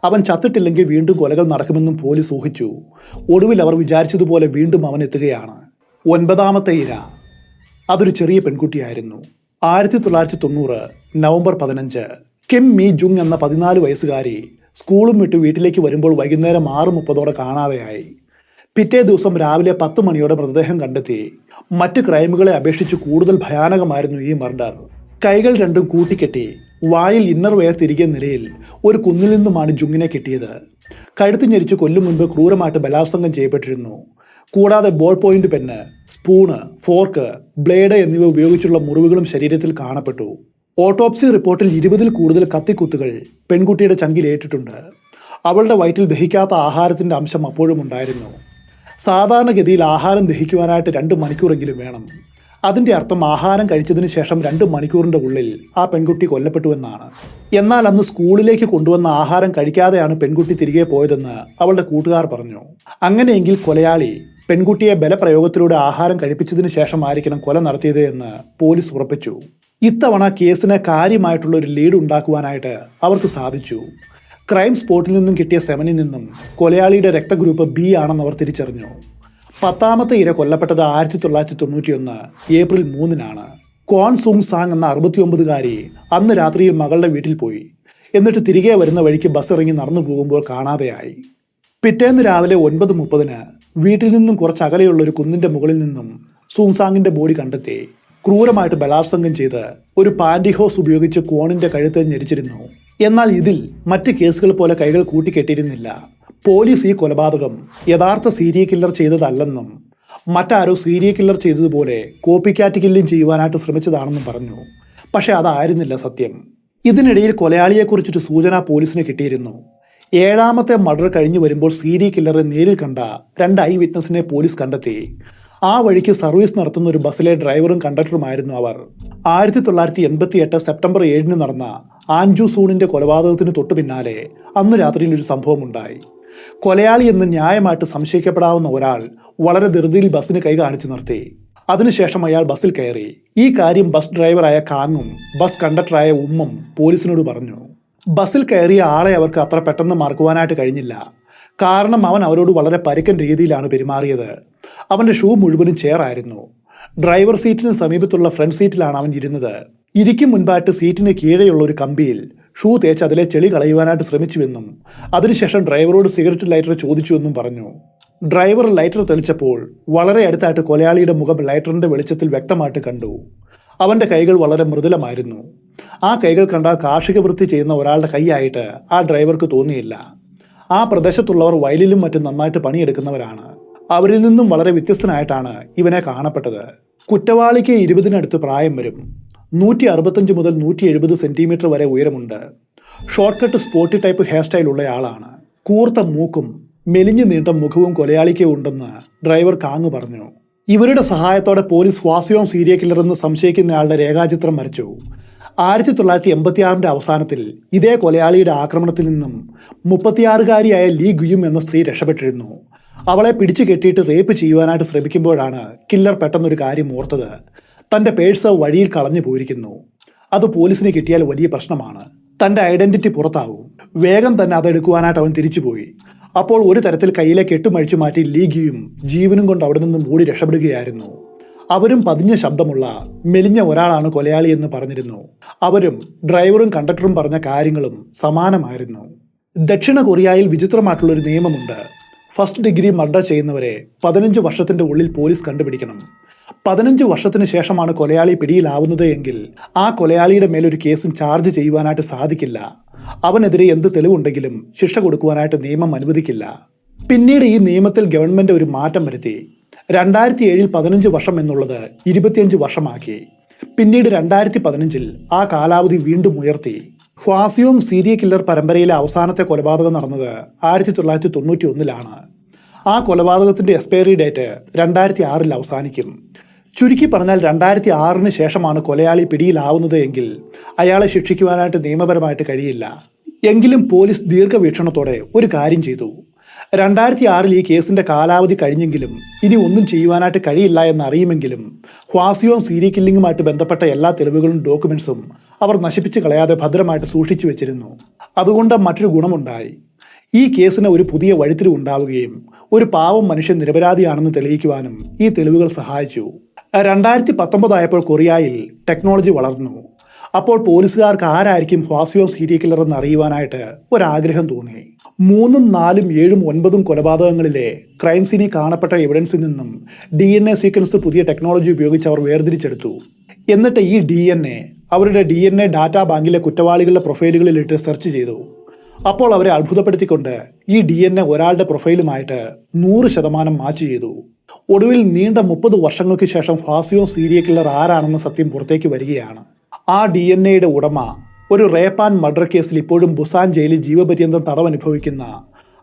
അവൻ ചത്തിട്ടില്ലെങ്കിൽ വീണ്ടും കൊലകൾ നടക്കുമെന്നും പോലീസ് ഊഹിച്ചു. ഒടുവിൽ അവർ വിചാരിച്ചതുപോലെ വീണ്ടും അവൻ എത്തുകയാണ്. 9ാമത്തെ ഇര അതൊരു ചെറിയ പെൺകുട്ടിയായിരുന്നു. 1990 നവംബർ 15 കിം മീ ജുങ് എന്ന 14 വയസ്സുകാരി സ്കൂളും വിട്ട് വീട്ടിലേക്ക് വരുമ്പോൾ വൈകുന്നേരം 6:30 കാണാതെയായി. പിറ്റേ ദിവസം രാവിലെ 10 മണിയോടെ മൃതദേഹം കണ്ടെത്തി. മറ്റ് ക്രൈമുകളെ അപേക്ഷിച്ച് കൂടുതൽ ഭയാനകമായിരുന്നു ഈ മർഡർ. കൈകൾ രണ്ടും കൂട്ടിക്കെട്ടി വായിൽ ഇന്നർ വെയർ തിരികെ നിലയിൽ ഒരു കുന്നിൽ നിന്നുമാണ് ജുങ്ങിനെ കിട്ടിയത്. കഴുത്ത് ഞെരിച്ച് കൊല്ലും മുൻപ് ക്രൂരമായിട്ട് ബലാത്സംഗം ചെയ്യപ്പെട്ടിരുന്നു. കൂടാതെ ball point pen, spoon, fork, blade എന്നിവ ഉപയോഗിച്ചുള്ള മുറിവുകളും ശരീരത്തിൽ കാണപ്പെട്ടു. ഓട്ടോപ്സി റിപ്പോർട്ടിൽ 20-ൽ കൂടുതൽ കത്തിക്കുത്തുകൾ പെൺകുട്ടിയുടെ ചങ്കിലേറ്റിട്ടുണ്ട്. അവളുടെ വയറ്റിൽ ദഹിക്കാത്ത ആഹാരത്തിന്റെ അംശം അപ്പോഴും ഉണ്ടായിരുന്നു. സാധാരണഗതിയിൽ ആഹാരം ദഹിക്കുവാനായിട്ട് 2 മണിക്കൂറെങ്കിലും വേണം. അതിൻ്റെ അർത്ഥം ആഹാരം കഴിച്ചതിന് ശേഷം 2 മണിക്കൂറിൻ്റെ ഉള്ളിൽ ആ പെൺകുട്ടി കൊല്ലപ്പെട്ടുവെന്നാണ്. എന്നാൽ അന്ന് സ്കൂളിലേക്ക് കൊണ്ടുവന്ന ആഹാരം കഴിക്കാതെയാണ് പെൺകുട്ടി തിരികെ പോയതെന്ന് അവളുടെ കൂട്ടുകാർ പറഞ്ഞു. അങ്ങനെയെങ്കിൽ കൊലയാളി പെൺകുട്ടിയെ ബലപ്രയോഗത്തിലൂടെ ആഹാരം കഴിപ്പിച്ചതിന് ശേഷമായിരിക്കണം കൊല നടത്തിയത് എന്ന് പോലീസ് ഉറപ്പിച്ചു. ഇത്തവണ കേസിന് കാര്യമായിട്ടുള്ള ഒരു ലീഡ് ഉണ്ടാക്കുവാനായിട്ട് അവർക്ക് സാധിച്ചു. ക്രൈം സ്പോട്ടിൽ നിന്നും കിട്ടിയ സെമനിൽ നിന്നും കൊലയാളിയുടെ രക്തഗ്രൂപ്പ് ബി ആണെന്ന് അവർ തിരിച്ചറിഞ്ഞു. 10ാമത്തെ ഇര കൊല്ലപ്പെട്ടത് 1991 ഏപ്രിൽ 3-നാണ്. ക്വാൻ സുങ് സാങ് എന്ന 69-കാരി അന്ന് രാത്രിയിൽ മകളുടെ വീട്ടിൽ പോയി. എന്നിട്ട് തിരികെ വരുന്ന വഴിക്ക് ബസ് ഇറങ്ങി നടന്നു പോകുമ്പോൾ കാണാതെയായി. പിറ്റേന്ന് രാവിലെ 9:30 വീട്ടിൽ നിന്നും കുറച്ച് അകലെയുള്ള ഒരു കുന്നിന്റെ മുകളിൽ നിന്നും സുങ് സാങ്ങിന്റെ ബോഡി കണ്ടെത്തി. ക്രൂരമായിട്ട് ബലാത്സംഗം ചെയ്ത് ഒരു പാൻറ്റിഹോസ് ഉപയോഗിച്ച് ക്വാണിന്റെ കഴുത്ത് ഞെരിച്ചിരുന്നു. എന്നാൽ ഇതിൽ മറ്റ് കേസുകൾ പോലെ കൈകൾ കൂട്ടിക്കെട്ടിയിരുന്നില്ല. പോലീസ് ഈ കൊലപാതകം യഥാർത്ഥ സീരിയൽ കില്ലർ ചെയ്തതല്ലെന്നും മറ്റാരോ സീരിയൽ കില്ലർ ചെയ്തതുപോലെ കോപ്പി ക്യാറ്റ് കില്ലിംഗ് ചെയ്യുവാനായിട്ട് ശ്രമിച്ചതാണെന്നും പറഞ്ഞു. പക്ഷെ അതായിരുന്നില്ല സത്യം. ഇതിനിടയിൽ കൊലയാളിയെക്കുറിച്ചൊരു സൂചന പോലീസിന് കിട്ടിയിരുന്നു. 7ാമത്തെ മർഡർ കഴിഞ്ഞു വരുമ്പോൾ സീരിയൽ കില്ലറെ നേരിൽ കണ്ട 2 ഐ വിറ്റ്നസിനെ പോലീസ് കണ്ടെത്തി. ആ വഴിക്ക് സർവീസ് നടത്തുന്ന ഒരു ബസ്സിലെ ഡ്രൈവറും കണ്ടക്ടറുമായിരുന്നു അവർ. 1988 സെപ്റ്റംബർ 7-ന് നടന്ന ആൻജു സൂണിന്റെ കൊലപാതകത്തിന് തൊട്ടു പിന്നാലെ അന്ന് രാത്രിയിൽ ഒരു സംഭവമുണ്ടായി. കൊലയാളി എന്ന് ന്യായമായിട്ട് സംശയിക്കപ്പെടാവുന്ന ഒരാൾ വളരെ ധൃതിയിൽ ബസ്സിന് കൈ കാണിച്ചു നിർത്തി. അതിനുശേഷം അയാൾ ബസ്സിൽ കയറി. ഈ കാര്യം ബസ് ഡ്രൈവറായ കാങ്ങും ബസ് കണ്ടക്ടറായ ഉമ്മും പോലീസിനോട് പറഞ്ഞു. ബസ്സിൽ കയറിയ ആളെ അവർക്ക് അത്ര പെട്ടെന്ന് മറക്കുവാനായിട്ട് കഴിഞ്ഞില്ല. കാരണം അവൻ അവരോട് വളരെ പരുക്കൻ രീതിയിലാണ് പെരുമാറിയത്. അവൻ്റെ ഷൂ മുഴുവനും ചേറായിരുന്നു. ഡ്രൈവർ സീറ്റിന് സമീപത്തുള്ള ഫ്രണ്ട് സീറ്റിലാണ് അവൻ ഇരുന്നത്. ഇരിക്കും മുൻപായിട്ട് സീറ്റിന് കീഴെയുള്ള ഒരു കമ്പിയിൽ ഷൂ തേച്ച് അതിലെ ചെളി കളയുവാനായിട്ട് ശ്രമിച്ചുവെന്നും അതിനുശേഷം ഡ്രൈവറോട് സിഗരറ്റ് ലൈറ്റർ ചോദിച്ചുവെന്നും പറഞ്ഞു. ഡ്രൈവർ ലൈറ്റർ തെളിച്ചപ്പോൾ വളരെ അടുത്തായിട്ട് കൊലയാളിയുടെ മുഖം ലൈറ്ററിന്റെ വെളിച്ചത്തിൽ വ്യക്തമായിട്ട് കണ്ടു. അവൻ്റെ കൈകൾ വളരെ മൃദുലമായിരുന്നു. ആ കൈകൾ കണ്ടാൽ കാർഷിക വൃത്തി ചെയ്യുന്ന ഒരാളുടെ കൈയായിട്ട് ആ ഡ്രൈവർക്ക് തോന്നിയില്ല. ആ പ്രദേശത്തുള്ളവർ വയലിലും മറ്റും നന്നായിട്ട് പണിയെടുക്കുന്നവരാണ്. അവരിൽ നിന്നും വളരെ വ്യത്യസ്തനായിട്ടാണ് ഇവനെ കാണപ്പെട്ടത്. കുറ്റവാളിക്ക് 20-നടുത്ത് പ്രായം വരും. 165 മുതൽ 170 സെന്റിമീറ്റർ വരെ ഉയരമുണ്ട്. Short cut spotty type hair style ഉള്ളയാളാണ്. കൂർത്ത മൂക്കും മെലിഞ്ഞു നീണ്ട മുഖവും കൊലയാളിക്ക് ഉണ്ടെന്ന് ഡ്രൈവർ കാങ്ങ് പറഞ്ഞു. ഇവരുടെ സഹായത്തോടെ പോലീസ് ഹ്വാസിയോം സീരിയൽ കില്ലർ എന്ന് സംശയിക്കുന്നയാളുടെ രേഖാചിത്രം വരച്ചു. 1986 അവസാനത്തിൽ ഇതേ കൊലയാളിയുടെ ആക്രമണത്തിൽ നിന്നും 36-കാരിയായ ലീ ഗുയും എന്ന സ്ത്രീ രക്ഷപ്പെട്ടിരുന്നു. അവളെ പിടിച്ചു കെട്ടിയിട്ട് റേപ്പ് ചെയ്യുവാനായിട്ട് ശ്രമിക്കുമ്പോഴാണ് കില്ലർ പെട്ടെന്നൊരു കാര്യം ഓർത്തത്. തൻ്റെ പേഴ്സ് വഴിയിൽ കളഞ്ഞു പോയിരിക്കുന്നു. അത് പോലീസിന് കിട്ടിയാൽ വലിയ പ്രശ്നമാണ്. തൻ്റെ ഐഡന്റിറ്റി പുറത്താവും. വേഗം തന്നെ അതെടുക്കുവാനായിട്ട് അവൻ തിരിച്ചുപോയി. അപ്പോൾ ഒരു തരത്തിൽ കയ്യിലെ കെട്ടുമഴിച്ചു മാറ്റി ലീ ഗുയും ജീവനും കൊണ്ട് അവിടെ നിന്നും ഓടി രക്ഷപ്പെടുകയായിരുന്നു. അവരും പതിഞ്ഞ ശബ്ദമുള്ള മെലിഞ്ഞ ഒരാളാണ് കൊലയാളി എന്ന് പറഞ്ഞിരുന്നു. അവരും ഡ്രൈവറും കണ്ടക്ടറും പറഞ്ഞ കാര്യങ്ങളും സമാനമായിരുന്നു. ദക്ഷിണ കൊറിയയിൽ വിചിത്രമായിട്ടുള്ളൊരു നിയമമുണ്ട്. ഫസ്റ്റ് ഡിഗ്രി മർഡർ ചെയ്യുന്നവരെ 15 വർഷത്തിൻ്റെ ഉള്ളിൽ പോലീസ് കണ്ടുപിടിക്കണം. 15 വർഷത്തിന് ശേഷമാണ് കൊലയാളി പിടിയിലാവുന്നത് എങ്കിൽ ആ കൊലയാളിയുടെ മേലൊരു കേസും ചാർജ് ചെയ്യുവാനായിട്ട് സാധിക്കില്ല. അവനെതിരെ എന്ത് തെളിവുണ്ടെങ്കിലും ശിക്ഷ കൊടുക്കുവാനായിട്ട് നിയമം അനുവദിക്കില്ല. പിന്നീട് ഈ നിയമത്തിൽ ഗവൺമെന്റ് ഒരു മാറ്റം വരുത്തി. 2007-ൽ 15 വർഷം എന്നുള്ളത് 25 വർഷമാക്കി. പിന്നീട് 2015-ൽ ആ കാലാവധി വീണ്ടും ഉയർത്തി. ഹ്വാസിയോങ് സീരിയൽ കില്ലർ പരമ്പരയിലെ അവസാനത്തെ കൊലപാതകം നടന്നത് 1991-ലാണ്. ആ കൊലപാതകത്തിന്റെ എക്സ്പയറി ഡേറ്റ് 2006-ൽ അവസാനിക്കും. ചുരുക്കി പറഞ്ഞാൽ 2006-ന് ശേഷമാണ് കൊലയാളി പിടിയിലാവുന്നത് എങ്കിൽ അയാളെ ശിക്ഷിക്കുവാനായിട്ട് നിയമപരമായിട്ട് കഴിയില്ല. എങ്കിലും പോലീസ് ദീർഘവീക്ഷണത്തോടെ ഒരു കാര്യം ചെയ്തു. 2006-ൽ ഈ കേസിന്റെ കാലാവധി കഴിഞ്ഞെങ്കിലും ഇനി ഒന്നും ചെയ്യുവാനായിട്ട് കഴിയില്ല എന്നറിയുമെങ്കിലും ഹ്വാസിയോങ് സീരിയൽ കില്ലിങ്ങുമായിട്ട് ബന്ധപ്പെട്ട എല്ലാ തെളിവുകളും ഡോക്യുമെന്റ്സും അവർ നശിപ്പിച്ച് കളയാതെ ഭദ്രമായിട്ട് സൂക്ഷിച്ചു വെച്ചിരുന്നു. അതുകൊണ്ട് മറ്റൊരു ഗുണമുണ്ടായി. ഈ കേസിന് ഒരു പുതിയ വഴിത്തിരിവ് ഉണ്ടാവുകയും ഒരു പാവം മനുഷ്യൻ നിരപരാധിയാണെന്ന് തെളിയിക്കുവാനും ഈ തെളിവുകൾ സഹായിച്ചു. 2019 ആയപ്പോൾ കൊറിയയിൽ ടെക്നോളജി വളർന്നു. അപ്പോൾ പോലീസുകാർക്ക് ആരായിരിക്കും ഹ്വാസിയോങ് സീരിയൽ കില്ലർ എന്ന് അറിയുവാനായിട്ട് ഒരാഗ്രഹം തോന്നി. 3, 4, 7, 9 കൊലപാതകങ്ങളിലെ ക്രൈം സീനിൽ കാണപ്പെട്ട എവിഡൻസിൽ നിന്നും DNA സീക്വൻസ് പുതിയ ടെക്നോളജി ഉപയോഗിച്ച് അവർ വേർതിരിച്ചെടുത്തു. എന്നിട്ട് ഈ DNA അവരുടെ DNA ഡാറ്റാ ബാങ്കിലെ കുറ്റവാളികളുടെ പ്രൊഫൈലുകളിലിട്ട് സെർച്ച് ചെയ്തു. അപ്പോൾ അവരെ അത്ഭുതപ്പെടുത്തിക്കൊണ്ട് ഈ DNA ഒരാളുടെ പ്രൊഫൈലുമായിട്ട് 100% മാച്ച് ചെയ്തു. ഒടുവിൽ നീണ്ട 30 വർഷങ്ങൾക്ക് ശേഷം ഹ്വാസിയോങ് സീരിയൽ കില്ലർ ആരാണെന്ന സത്യം പുറത്തേക്ക് വരികയാണ്. ആ DNAയുടെ ഉടമ ഒരു റേപ്പ് ആൻഡ് മർഡർ കേസിൽ ഇപ്പോഴും ബുസാൻ ജയിലിൽ ജീവപര്യന്തം തടവനുഭവിക്കുന്ന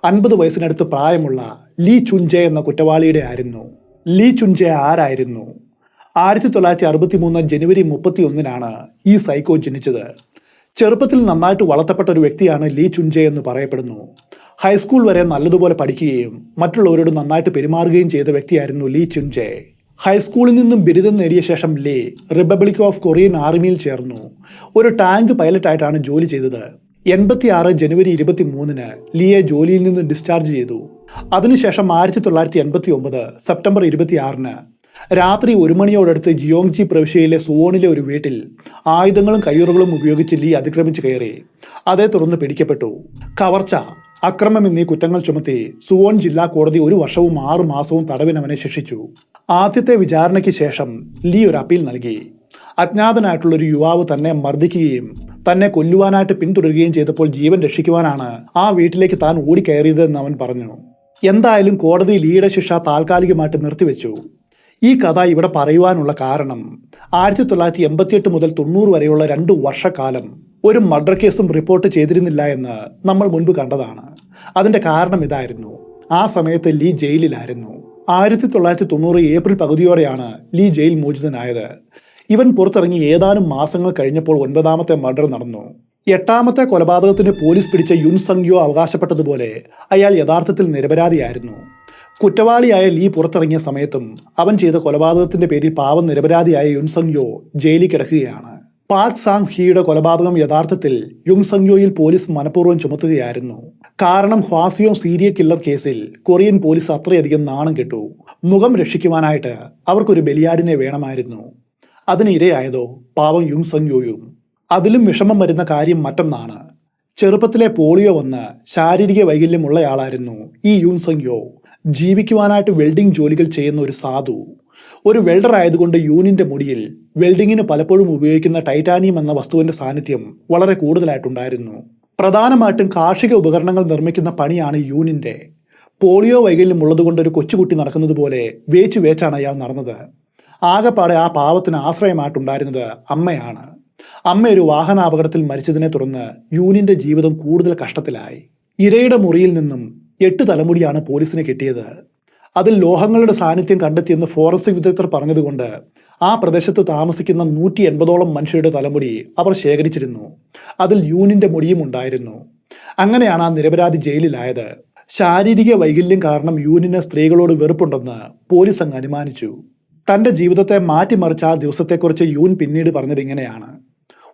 50 വയസ്സിനടുത്ത് പ്രായമുള്ള ലീ ചുൻജെ എന്ന കുറ്റവാളിയുടെ ആയിരുന്നു. ലീ ചുൻജെ ആരായിരുന്നു? 1963 ജനുവരി 31-നാണ് ഈ സൈക്കോ ജനിച്ചത്. ചെറുപ്പത്തിൽ നന്നായിട്ട് വളർത്തപ്പെട്ട ഒരു വ്യക്തിയാണ് ലീ ചുൻജെ എന്ന് പറയപ്പെടുന്നു. ഹൈസ്കൂൾ വരെ നല്ലതുപോലെ പഠിക്കുകയും മറ്റുള്ളവരോട് നന്നായിട്ട് പെരുമാറുകയും ചെയ്ത വ്യക്തിയായിരുന്നു ലീ ചുൻജെ. ഹൈസ്കൂളിൽ നിന്നും ബിരുദം നേടിയ ശേഷം ലീ റിപ്പബ്ലിക് ഓഫ് കൊറിയൻ ആർമിയിൽ ചേർന്നു. ഒരു ടാങ്ക് പൈലറ്റായിട്ടാണ് ജോലി ചെയ്തത്. 86 ജനുവരി 23-ന് ലീയെ ജോലിയിൽ നിന്ന് ഡിസ്ചാർജ് ചെയ്തു. അതിനുശേഷം 1989 സെപ്റ്റംബർ 26-ന് രാത്രി 1 മണിയോടടുത്ത് ജിയോങ്ജി പ്രവിശ്യയിലെ സുവോണിലെ ഒരു വീട്ടിൽ ആയുധങ്ങളും കയ്യുറകളും ഉപയോഗിച്ച് ലീ അതിക്രമിച്ച് കയറി. അതേ തുടർന്ന് പിടിക്കപ്പെട്ടു. കവർച്ച, അക്രമം എന്നീ കുറ്റങ്ങൾ ചുമത്തി സുവോൺ ജില്ലാ കോടതി 1 വർഷവും 6 മാസവും തടവിന് അവനെ ശിക്ഷിച്ചു. ആദ്യത്തെ വിചാരണയ്ക്ക് ശേഷം ലീ ഒരു അപ്പീൽ നൽകി. അജ്ഞാതനായിട്ടുള്ളൊരു യുവാവ് തന്നെ മർദ്ദിക്കുകയും തന്നെ കൊല്ലുവാനായിട്ട് പിന്തുടരുകയും ചെയ്തപ്പോൾ ജീവൻ രക്ഷിക്കുവാനാണ് ആ വീട്ടിലേക്ക് താൻ ഓടിക്കയറിയതെന്ന് അവൻ പറഞ്ഞു. എന്തായാലും കോടതി ലീയുടെ ശിക്ഷ താൽക്കാലികമായിട്ട് നിർത്തിവെച്ചു. ഈ കഥ ഇവിടെ പറയുവാനുള്ള കാരണം 1988 മുതൽ 90 വരെയുള്ള 2 വർഷക്കാലം ഒരു മർഡർ കേസും റിപ്പോർട്ട് ചെയ്തിരുന്നില്ല എന്ന് നമ്മൾ മുൻപ് കണ്ടതാണ്. അതിന്റെ കാരണം ഇതായിരുന്നു. ആ സമയത്ത് ലീ ജയിലിലായിരുന്നു. 1990 ഏപ്രിൽ പകുതിയോടെയാണ് ലീ ജയിൽ മോചിതനായത്. ഇവൻ പുറത്തിറങ്ങി ഏതാനും മാസങ്ങൾ കഴിഞ്ഞപ്പോൾ 9ാമത്തെ മർഡർ നടന്നു. 8ാമത്തെ കൊലപാതകത്തിന് പോലീസ് പിടിച്ച യുൻ സങ് യോ അവകാശപ്പെട്ടതുപോലെ അയാൾ യഥാർത്ഥത്തിൽ നിരപരാധിയായിരുന്നു. കുറ്റവാളിയായ ലീ പുറത്തിറങ്ങിയ സമയത്തും അവൻ ചെയ്ത കൊലപാതകത്തിന്റെ പേരിൽ പാവം നിരപരാധിയായ യുൻ സങ് യോ ജയിലിൽ കിടക്കുകയാണ്. പാക് സാങ് ഹിയുടെ കൊലപാതകം യഥാർത്ഥത്തിൽ യുൻ സങ് യോയിൽ പോലീസ് മനഃപൂർവ്വം ചുമത്തുകയായിരുന്നു. കാരണം ഹ്വാസിയോ സീരിയൽ കില്ലർ കേസിൽ കൊറിയൻ പോലീസ് അത്രയധികം നാണം കെട്ടു. മുഖം രക്ഷിക്കുവാനായിട്ട് അവർക്കൊരു ബലിയാടിനെ വേണമായിരുന്നു. അതിന് ഇരയായതോ പാവം യുൻ സങ് യോയും. അതിലും വിഷമം വരുന്ന കാര്യം മറ്റൊന്നാണ്. ചെറുപ്പത്തിലെ പോളിയോ വന്ന് ശാരീരിക വൈകല്യമുള്ളയാളായിരുന്നു ഈ യുൻ സങ് യോ. ജീവിക്കുവാനായിട്ട് വെൽഡിംഗ് ജോലികൾ ചെയ്യുന്ന ഒരു സാധു. ഒരു വെൽഡർ ആയതുകൊണ്ട് യൂനിന്റെ മുടിയിൽ വെൽഡിങ്ങിന് പലപ്പോഴും ഉപയോഗിക്കുന്ന ടൈറ്റാനിയം എന്ന വസ്തുവിന്റെ സാന്നിധ്യം വളരെ കൂടുതലായിട്ടുണ്ടായിരുന്നു. പ്രധാനമായിട്ടും കാർഷിക ഉപകരണങ്ങൾ നിർമ്മിക്കുന്ന പണിയാണ് യൂനിന്റെ. പോളിയോ വൈകല്യം ഉള്ളതുകൊണ്ട് ഒരു കൊച്ചുകുട്ടി നടക്കുന്നത് പോലെ വേച്ചാണ് അയാൾ നടന്നത്. ആകെപ്പാടെ ആ പാവത്തിന് ആശ്രയമായിട്ടുണ്ടായിരുന്നത് അമ്മയാണ്. അമ്മ ഒരു വാഹനാപകടത്തിൽ മരിച്ചതിനെ തുടർന്ന് യൂനിന്റെ ജീവിതം കൂടുതൽ കഷ്ടത്തിലായി. ഇരയുടെ മുറിയിൽ നിന്നും 8 തലമുടിയാണ് പോലീസിന് കിട്ടിയത്. അതിൽ ലോഹങ്ങളുടെ സാന്നിധ്യം കണ്ടെത്തിയെന്ന് ഫോറൻസിക് വിദഗ്ധർ പറഞ്ഞതുകൊണ്ട് ആ പ്രദേശത്ത് താമസിക്കുന്ന 180ഓളം മനുഷ്യരുടെ തലമുടി അവർ ശേഖരിച്ചിരുന്നു. അതിൽ യൂനിന്റെ മുടിയും ഉണ്ടായിരുന്നു. അങ്ങനെയാണ് ആ നിരപരാധി ജയിലിലായത്. ശാരീരിക വൈകല്യം കാരണം യൂനിന് സ്ത്രീകളോട് വെറുപ്പുണ്ടെന്ന് പോലീസ് അങ്ങ് അനുമാനിച്ചു. തന്റെ ജീവിതത്തെ മാറ്റിമറിച്ച ആ ദിവസത്തെക്കുറിച്ച് യൂൻ പിന്നീട് പറഞ്ഞത് ഇങ്ങനെയാണ്.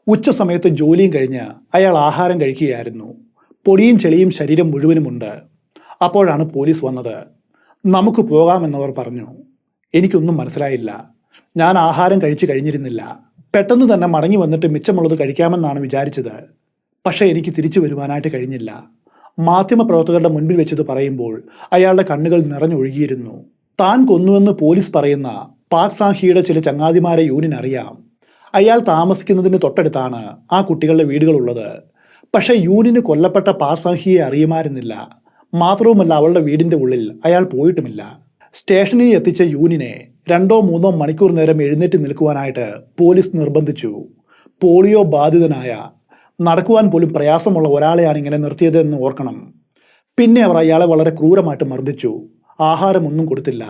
ഉച്ച സമയത്ത് ജോലിയും കഴിഞ്ഞ് അയാൾ ആഹാരം കഴിക്കുകയായിരുന്നു. പൊടിയും ചെളിയും ശരീരം മുഴുവനുമുണ്ട്. അപ്പോഴാണ് പോലീസ് വന്നത്. നമുക്ക് പോകാമെന്നവർ പറഞ്ഞു. എനിക്കൊന്നും മനസ്സിലായില്ല. ഞാൻ ആഹാരം കഴിച്ചു കഴിഞ്ഞിരുന്നില്ല. പെട്ടെന്ന് തന്നെ മടങ്ങി വന്നിട്ട് മിച്ചമുള്ളത് കഴിക്കാമെന്നാണ് വിചാരിച്ചത്. പക്ഷേ എനിക്ക് തിരിച്ചു വരുവാനായിട്ട് കഴിഞ്ഞില്ല. മാധ്യമപ്രവർത്തകരുടെ മുൻപിൽ വെച്ചത് പറയുമ്പോൾ അയാളുടെ കണ്ണുകൾ നിറഞ്ഞൊഴുകിയിരുന്നു. താൻ കൊന്നുവെന്ന് പോലീസ് പറയുന്ന പാക് സാഹിയുടെ ചില ചങ്ങാതിമാരെ യൂനിനറിയാം. അയാൾ താമസിക്കുന്നതിന് തൊട്ടടുത്താണ് ആ കുട്ടികളുടെ വീടുകളുള്ളത്. പക്ഷേ യൂനിന് കൊല്ലപ്പെട്ട പാക് സാഹിയെ അറിയുമായിരുന്നില്ല. മാത്രവുമല്ല അവളുടെ വീടിന്റെ ഉള്ളിൽ അയാൾ പോയിട്ടുമില്ല. സ്റ്റേഷനിൽ എത്തിച്ച യൂനിനെ 2-3 മണിക്കൂർ നേരം എഴുന്നേറ്റ് നിൽക്കുവാനായിട്ട് പോലീസ് നിർബന്ധിച്ചു. പോളിയോ ബാധിതനായ നടക്കുവാൻ പോലും പ്രയാസമുള്ള ഒരാളെയാണ് ഇങ്ങനെ നിർത്തിയതെന്ന് ഓർക്കണം. പിന്നെ അവർ അയാളെ വളരെ ക്രൂരമായിട്ട് മർദ്ദിച്ചു. ആഹാരമൊന്നും കൊടുത്തില്ല.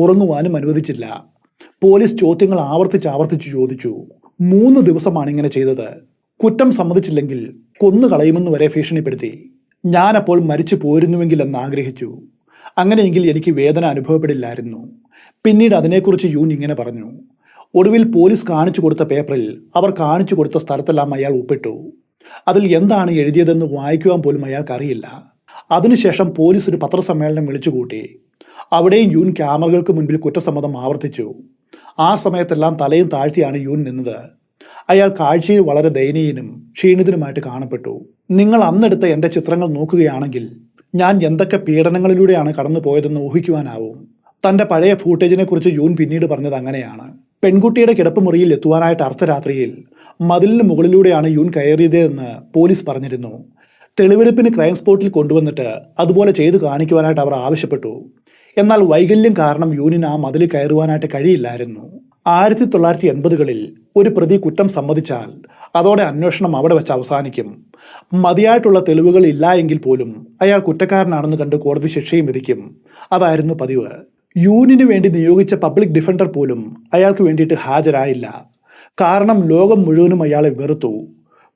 ഉറങ്ങുവാനും അനുവദിച്ചില്ല. പോലീസ് ചോദ്യങ്ങൾ ആവർത്തിച്ച് ചോദിച്ചു. 3 ദിവസമാണ് ഇങ്ങനെ ചെയ്തത്. കുറ്റം സമ്മതിച്ചില്ലെങ്കിൽ കൊന്നുകളയുമെന്ന് വരെ ഭീഷണിപ്പെടുത്തി. ഞാനപ്പോൾ മരിച്ചു പോരുന്നുവെങ്കിൽ എന്ന് ആഗ്രഹിച്ചു. അങ്ങനെയെങ്കിൽ എനിക്ക് വേദന അനുഭവപ്പെടില്ലായിരുന്നു. പിന്നീട് അതിനെക്കുറിച്ച് യൂൻ ഇങ്ങനെ പറഞ്ഞു. ഒടുവിൽ പോലീസ് കാണിച്ചു കൊടുത്ത പേപ്പറിൽ അവർ കാണിച്ചു കൊടുത്ത സ്ഥലത്തെല്ലാം അയാൾ ഒപ്പിട്ടു. അതിൽ എന്താണ് എഴുതിയതെന്ന് വായിക്കുവാൻ പോലും അയാൾക്കറിയില്ല. അതിനുശേഷം പോലീസ് ഒരു പത്രസമ്മേളനം വിളിച്ചുകൂട്ടി. അവിടെയും യൂൻ ക്യാമറകൾക്ക് മുൻപിൽ കുറ്റസമ്മതം ആവർത്തിച്ചു. ആ സമയത്തെല്ലാം തലയും താഴ്ത്തിയാണ് യൂൻ നിന്നത്. അയാൾ കാഴ്ചയിൽ വളരെ ദയനീയനും ക്ഷീണിതനുമായിട്ട് കാണപ്പെട്ടു. നിങ്ങൾ അന്നെടുത്ത എൻ്റെ ചിത്രങ്ങൾ നോക്കുകയാണെങ്കിൽ ഞാൻ എന്തൊക്കെ പീഡനങ്ങളിലൂടെയാണ് കടന്നു പോയതെന്ന് ഊഹിക്കുവാനാവും. തൻ്റെ പഴയ ഫൂട്ടേജിനെ കുറിച്ച് യൂൻ പിന്നീട് പറഞ്ഞത് അങ്ങനെയാണ്. പെൺകുട്ടിയുടെ കിടപ്പുമുറിയിൽ എത്തുവാനായിട്ട് അർദ്ധരാത്രിയിൽ മതിലിന് മുകളിലൂടെയാണ് യൂൻ കയറിയതെന്ന് പോലീസ് പറഞ്ഞിരുന്നു. തെളിവെടുപ്പിന് ക്രൈം സ്പോട്ടിൽ കൊണ്ടുവന്നിട്ട് അതുപോലെ ചെയ്തു കാണിക്കുവാനായിട്ട് അവർ ആവശ്യപ്പെട്ടു. എന്നാൽ വൈകല്യം കാരണം യൂനിന് ആ മതിൽ കയറുവാനായിട്ട് കഴിയില്ലായിരുന്നു. 1980കളിൽ ഒരു പ്രതി കുറ്റം സമ്മതിച്ചാൽ അതോടെ അന്വേഷണം അവിടെ വെച്ച് അവസാനിക്കും. മതിയായിട്ടുള്ള തെളിവുകൾ ഇല്ല എങ്കിൽ പോലും അയാൾ കുറ്റക്കാരനാണെന്ന് കണ്ട് കോടതി ശിക്ഷയും വിധിക്കും. അതായിരുന്നു പതിവ്. യൂണിന് വേണ്ടി നിയോഗിച്ച പബ്ലിക് ഡിഫൻഡർ പോലും അയാൾക്ക് വേണ്ടിയിട്ട് ഹാജരായില്ല. കാരണം ലോകം മുഴുവനും അയാളെ വെറുത്തു.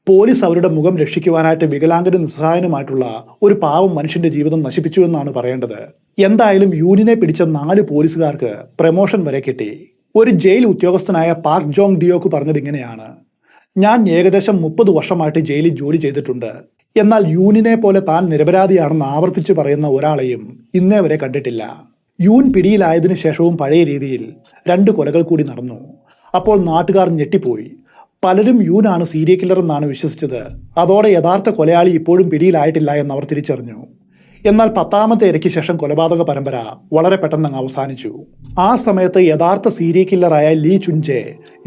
പോലീസ് അവരുടെ മുഖം രക്ഷിക്കുവാനായിട്ട് വികലാംഗനും നിസ്സഹായനുമായിട്ടുള്ള ഒരു പാവം മനുഷ്യന്റെ ജീവിതം നശിപ്പിച്ചു എന്നാണ് പറയേണ്ടത്. എന്തായാലും യൂണിനെ പിടിച്ച 4 പോലീസുകാർക്ക് പ്രമോഷൻ വരെ കിട്ടി. ഒരു ജയിൽ ഉദ്യോഗസ്ഥനായ പാർക്ക് ജോങ് ഡിയോക്ക് പറഞ്ഞത് ഇങ്ങനെയാണ്: ഞാൻ ഏകദേശം 30 വർഷമായിട്ട് ജയിലിൽ ജോലി ചെയ്തിട്ടുണ്ട്. എന്നാൽ യൂണിനെ പോലെ താൻ നിരപരാധിയാണെന്ന് ആവർത്തിച്ച് പറയുന്ന ഒരാളെയും ഇന്നേ വരെ കണ്ടിട്ടില്ല. യൂൻ പിടിയിലായതിനു ശേഷവും പഴയ രീതിയിൽ 2 കൊലകൾ കൂടി നടന്നു. അപ്പോൾ നാട്ടുകാർ ഞെട്ടിപ്പോയി. പലരും യൂനാണ് സീരിയൽ കില്ലർ എന്നാണ് വിശ്വസിച്ചത്. അതോടെ യഥാർത്ഥ കൊലയാളി ഇപ്പോഴും പിടിയിലായിട്ടില്ല എന്ന് അവർ തിരിച്ചറിഞ്ഞു. എന്നാൽ 10ാമത്തെ ഇരയ്ക്ക് ശേഷം കൊലപാതക പരമ്പര വളരെ പെട്ടെന്ന് അങ്ങ് അവസാനിച്ചു. ആ സമയത്ത് യഥാർത്ഥ സീരിയൽ കില്ലറായ ലീ ചുൻജെ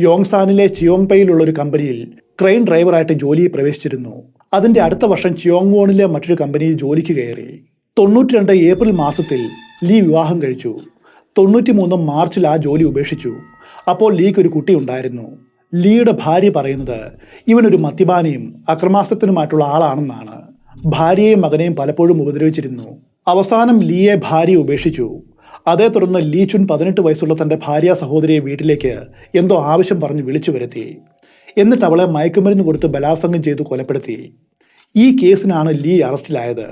യോങ്സാനിലെ ചിയോങ്പെയിലുള്ള ഒരു കമ്പനിയിൽ ക്രെയിൻ ഡ്രൈവറായിട്ട് ജോലിയിൽ പ്രവേശിച്ചിരുന്നു. അതിന്റെ അടുത്ത വർഷം ചിയോങ്വോണിലെ മറ്റൊരു കമ്പനിയിൽ ജോലിക്ക് കയറി. 92 ഏപ്രിൽ മാസത്തിൽ ലീ വിവാഹം കഴിച്ചു. 93 മാർച്ചിൽ ആ ജോലി ഉപേക്ഷിച്ചു. അപ്പോൾ ലീക്ക് ഒരു കുട്ടി ഉണ്ടായിരുന്നു. ലീയുടെ ഭാര്യ പറയുന്നത് ഇവനൊരു മദ്യപാനിയും അക്രമാസക്തനുമായിട്ടുള്ള ആളാണെന്നാണ്. ഭാര്യയെയും മകനെയും പലപ്പോഴും ഉപദ്രവിച്ചിരുന്നു. അവസാനം ലീയെ ഭാര്യ ഉപേക്ഷിച്ചു. അതേ തുടർന്ന് ലീ ചുൻ 18 വയസ്സുള്ള തന്റെ ഭാര്യ സഹോദരിയെ വീട്ടിലേക്ക് എന്തോ ആവശ്യം പറഞ്ഞ് വിളിച്ചു വരുത്തി. എന്നിട്ട് അവളെ മയക്കുമരുന്ന് കൊടുത്ത് ബലാത്സംഗം ചെയ്തു കൊലപ്പെടുത്തി. ഈ കേസിനാണ് ലീ അറസ്റ്റിലായത്.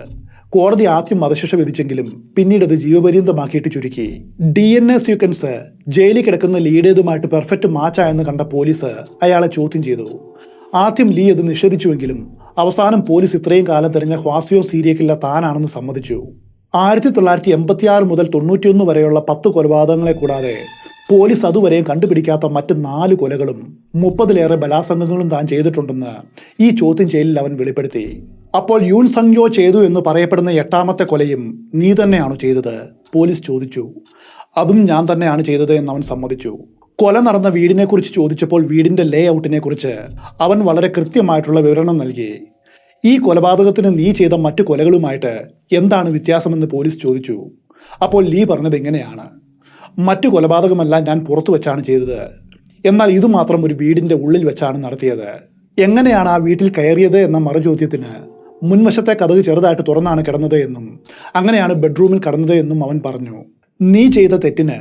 കോടതി ആദ്യം വധശിക്ഷ വിധിച്ചെങ്കിലും പിന്നീട് അത് ജീവപര്യന്തമാക്കിയിട്ട് ചുരുക്കി. DNA സീക്വൻസ് ജയിലിൽ കിടക്കുന്ന ലീയുടേതുമായിട്ട് പെർഫെക്റ്റ് മാച്ചായെന്ന് കണ്ട പോലീസ് അയാളെ ചോദ്യം ചെയ്തു. ആദ്യം ലീ അത് നിഷേധിച്ചുവെങ്കിലും അവസാനം പോലീസ് ഇത്രയും കാലം തെരഞ്ഞ ഹ്വാസിയോ സീരിയൽ കില്ലർ താനാണെന്ന് സമ്മതിച്ചു. 1986 മുതൽ 91 വരെയുള്ള 10 കൊലപാതകങ്ങളെ കൂടാതെ പോലീസ് അതുവരെയും കണ്ടുപിടിക്കാത്ത മറ്റ് 4 കൊലകളും 30ലേറെ ബലാത്സംഗങ്ങളും താൻ ചെയ്തിട്ടുണ്ടെന്ന് ഈ ചോദ്യം ചെയ്യലിൽ അവൻ വെളിപ്പെടുത്തി. അപ്പോൾ യൂൻ സങ്യോ ചെയ്തു എന്ന് പറയപ്പെടുന്ന 8ാമത്തെ കൊലയും നീ തന്നെയാണോ ചെയ്തത്? പോലീസ് ചോദിച്ചു. അതും ഞാൻ തന്നെയാണ് ചെയ്തത് എന്ന് അവൻ സമ്മതിച്ചു. കൊല നടന്ന വീടിനെക്കുറിച്ച് ചോദിച്ചപ്പോൾ വീടിന്റെ ലേ ഔട്ടിനെ കുറിച്ച് അവൻ വളരെ കൃത്യമായിട്ടുള്ള വിവരണം നൽകി. ഈ കൊലപാതകത്തിന് നീ ചെയ്ത മറ്റു കൊലകളുമായിട്ട് എന്താണ് വ്യത്യാസമെന്ന് പോലീസ് ചോദിച്ചു. അപ്പോൾ ലീ പറഞ്ഞത് ഇങ്ങനെയാണ്: മറ്റു കൊലപാതകമെല്ലാം ഞാൻ പുറത്തു വെച്ചാണ് ചെയ്തത്. എന്നാൽ ഇതുമാത്രം ഒരു വീടിന്റെ ഉള്ളിൽ വെച്ചാണ് നടത്തിയത്. എങ്ങനെയാണ് ആ വീട്ടിൽ കയറിയത് എന്ന മറുചോദ്യത്തിന് മുൻവശത്തെ കതക് ചെറുതായിട്ട് തുറന്നാണ് കിടന്നത് എന്നും അങ്ങനെയാണ് ബെഡ്റൂമിൽ കടന്നത് എന്നും അവൻ പറഞ്ഞു. നീ ചെയ്ത തെറ്റിന്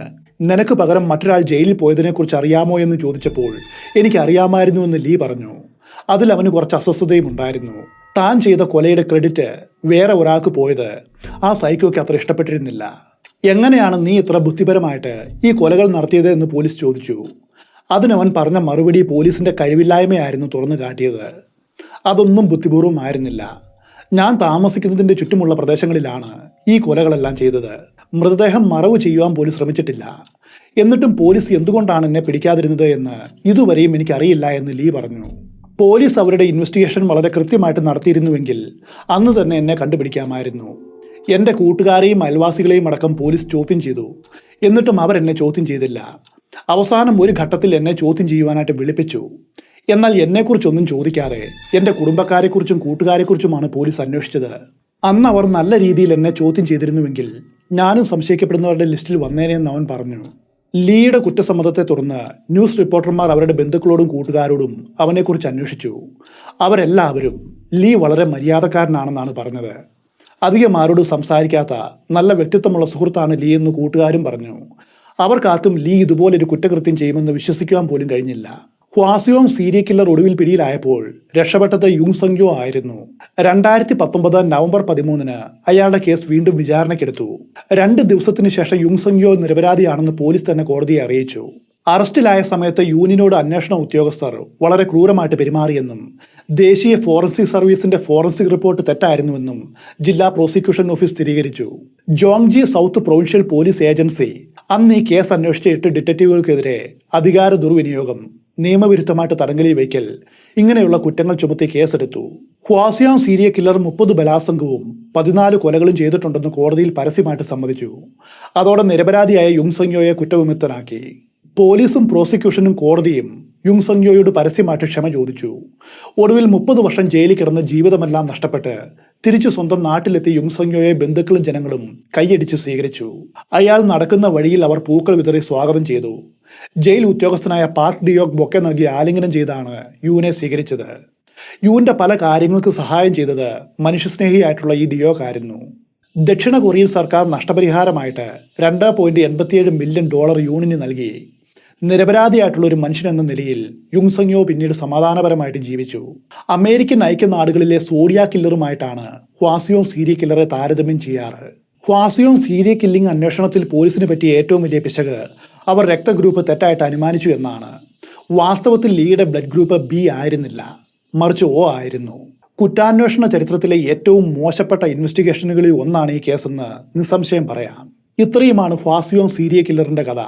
നിനക്ക് പകരം മറ്റൊരാൾ ജയിലിൽ പോയതിനെക്കുറിച്ച് അറിയാമോ എന്ന് ചോദിച്ചപ്പോൾ എനിക്ക് അറിയാമായിരുന്നു എന്ന് ലീ പറഞ്ഞു. അതിൽ അവന് കുറച്ച് അസ്വസ്ഥതയും ഉണ്ടായിരുന്നു. താൻ ചെയ്ത കൊലയുടെ ക്രെഡിറ്റ് വേറെ ഒരാൾക്ക് പോയത് ആ സൈക്കോയ്ക്ക് അത്ര ഇഷ്ടപ്പെട്ടിരുന്നില്ല. എങ്ങനെയാണ് നീ ഇത്ര ബുദ്ധിപരമായിട്ട് ഈ കൊലകൾ നടത്തിയത് എന്ന് പോലീസ് ചോദിച്ചു. അതിനവൻ പറഞ്ഞ മറുപടി പോലീസിന്റെ കഴിവില്ലായ്മയായിരുന്നു തുറന്നു കാട്ടിയത്. അതൊന്നും ബുദ്ധിപൂർവമായിരുന്നില്ല. ഞാൻ താമസിക്കുന്നതിന്റെ ചുറ്റുമുള്ള പ്രദേശങ്ങളിലാണ് ഈ കൊലകളെല്ലാം ചെയ്തത്. മൃതദേഹം മറവ് ചെയ്യുവാൻ പോലും ശ്രമിച്ചിട്ടില്ല. എന്നിട്ടും പോലീസ് എന്തുകൊണ്ടാണ് എന്നെ പിടിക്കാതിരുന്നത് എന്ന് ഇതുവരെയും എനിക്കറിയില്ല എന്ന് ലീ പറഞ്ഞു. പോലീസ് അവരുടെ ഇൻവെസ്റ്റിഗേഷൻ വളരെ കൃത്യമായിട്ട് നടത്തിയിരുന്നുവെങ്കിൽ അന്ന് തന്നെ എന്നെ കണ്ടുപിടിക്കാമായിരുന്നു. എൻ്റെ കൂട്ടുകാരെയും അയൽവാസികളെയും അടക്കം പോലീസ് ചോദ്യം ചെയ്തു. എന്നിട്ടും അവർ എന്നെ ചോദ്യം ചെയ്തില്ല. അവസാനം ഒരു ഘട്ടത്തിൽ എന്നെ ചോദ്യം ചെയ്യുവാനായിട്ട് വിളിപ്പിച്ചു. എന്നാൽ എന്നെക്കുറിച്ചൊന്നും ചോദിക്കാതെ എൻ്റെ കുടുംബക്കാരെക്കുറിച്ചും കൂട്ടുകാരെക്കുറിച്ചുമാണ് പോലീസ് അന്വേഷിച്ചത്. അന്ന് അവർ നല്ല രീതിയിൽ എന്നെ ചോദ്യം ചെയ്തിരുന്നുവെങ്കിൽ ഞാനും സംശയിക്കപ്പെടുന്നവരുടെ ലിസ്റ്റിൽ വന്നേനെന്ന് അവൻ പറഞ്ഞു. ലീയുടെ കുറ്റസമ്മതത്തെ തുടർന്ന് ന്യൂസ് റിപ്പോർട്ടർമാർ അവരുടെ ബന്ധുക്കളോടും കൂട്ടുകാരോടും അവനെക്കുറിച്ച് അന്വേഷിച്ചു. അവരെല്ലാവരും ലീ വളരെ മര്യാദക്കാരനാണെന്നാണ് പറഞ്ഞത്. അധികം ആരോടും സംസാരിക്കാത്ത നല്ല വ്യക്തിത്വമുള്ള സുഹൃത്താണ് ലീ എന്ന് കൂട്ടുകാരും പറഞ്ഞു. അവർക്കാർക്കും ലീ ഇതുപോലൊരു കുറ്റകൃത്യം ചെയ്യുമെന്ന് വിശ്വസിക്കുവാൻ പോലും കഴിഞ്ഞില്ല. ഹ്വാസിയോങ് സീരിയൽ കില്ലർ ഒടുവിൽ പിടിയിലായപ്പോൾ രക്ഷപ്പെട്ടത് യുങ് സങ്യോ ആയിരുന്നു. 2019 നവംബർ 13 അയാളുടെ കേസ് വീണ്ടും വിചാരണയ്ക്കെടുത്തു. 2 ദിവസത്തിന് ശേഷം യുങ് സങ്യോ നിരപരാധിയാണെന്ന് പോലീസ് തന്നെ കോടതിയെ അറിയിച്ചു. അറസ്റ്റിലായ സമയത്ത് യൂണിനോട് അന്വേഷണ ഉദ്യോഗസ്ഥർ വളരെ ക്രൂരമായിട്ട് പെരുമാറിയെന്നും ദേശീയ ഫോറൻസിക് സർവീസിന്റെ ഫോറൻസിക് റിപ്പോർട്ട് തെറ്റായിരുന്നുവെന്നും ജില്ലാ പ്രോസിക്യൂഷൻ ഓഫീസ് സ്ഥിരീകരിച്ചു. ജോങ്ജി സൗത്ത് പ്രൊവിൻഷ്യൽ പോലീസ് ഏജൻസി അന്ന് ഈ കേസ് അന്വേഷിച്ച 8 ഡിറ്റക്റ്റീവുകൾക്കെതിരെ അധികാര ദുർവിനിയോഗം, നിയമവിരുദ്ധമായിട്ട് തടങ്കലിൽ വയ്ക്കൽ ഇങ്ങനെയുള്ള കുറ്റങ്ങൾ ചുമത്തി കേസെടുത്തു. ഹ്വാസിയോങ് സീരിയൽ കില്ലർ 30 ബലാത്സംഗവും 14 കൊലകളും ചെയ്തിട്ടുണ്ടെന്ന് കോടതിയിൽ പരസ്യമായിട്ട് സമ്മതിച്ചു. അതോടെ നിരപരാധിയായ യുങ് സങ്യോയെ കുറ്റവിമുക്തനാക്കി. പോലീസും പ്രോസിക്യൂഷനും കോടതിയും യുങ് സങ്യോയോട് പരസ്യമായിട്ട് ക്ഷമ ചോദിച്ചു. ഒടുവിൽ 30 വർഷം ജയിലിൽ കിടന്ന് ജീവിതമെല്ലാം നഷ്ടപ്പെട്ട് തിരിച്ചു സ്വന്തം നാട്ടിലെത്തി യുങ് സങ്യോയെ ബന്ധുക്കളും ജനങ്ങളും കൈയടിച്ച് സ്വീകരിച്ചു. അയാൾ നടക്കുന്ന വഴിയിൽ അവർ പൂക്കൾ വിതറി സ്വാഗതം ചെയ്തു. ജയിൽ ഉദ്യോഗസ്ഥനായ പാർക്ക് ഡിയോക് ബൊക്കെ നൽകി ആലിംഗനം ചെയ്താണ് യുവിനെ സ്വീകരിച്ചത്. യുവിന്റെ പല കാര്യങ്ങൾക്ക് സഹായം ചെയ്തത് മനുഷ്യസ്നേഹിയായിട്ടുള്ള ഈ ഡിയോക് ആയിരുന്നു. ദക്ഷിണ കൊറിയൻ സർക്കാർ നഷ്ടപരിഹാരമായിട്ട് $2.87 മില്യൺ യൂണിന് നൽകി. നിരപരാധിയായിട്ടുള്ള ഒരു മനുഷ്യൻ എന്ന നിലയിൽ യുങ് സങ്യോ പിന്നീട് സമാധാനപരമായിട്ട് ജീവിച്ചു. അമേരിക്കൻ ഐക്യനാടുകളിലെ സോഡിയ കില്ലറുമായിട്ടാണ് ഹ്വാസിയോങ് സീരിയ കില്ലറെ താരതമ്യം ചെയ്യാറ്. ഹ്വാസിയോങ് സീരിയ കില്ലിംഗ് അന്വേഷണത്തിൽ പോലീസിന് പറ്റിയ ഏറ്റവും വലിയ പിശക് അവർ രക്തഗ്രൂപ്പ് തെറ്റായിട്ട് അനുമാനിച്ചു എന്നാണ്. വാസ്തവത്തിൽ ലീയുടെ ബ്ലഡ് ഗ്രൂപ്പ് ബി ആയിരുന്നില്ല, മറിച്ച് ഒ ആയിരുന്നു. കുറ്റാന്വേഷണ ചരിത്രത്തിലെ ഏറ്റവും മോശപ്പെട്ട ഇൻവെസ്റ്റിഗേഷനുകളിൽ ഒന്നാണ് ഈ കേസെന്ന് നിസ്സംശയം പറയാം. ഇത്രയുമാണ് ഹ്വാസിയോങ് സീരിയ കില്ലറിന്റെ കഥ.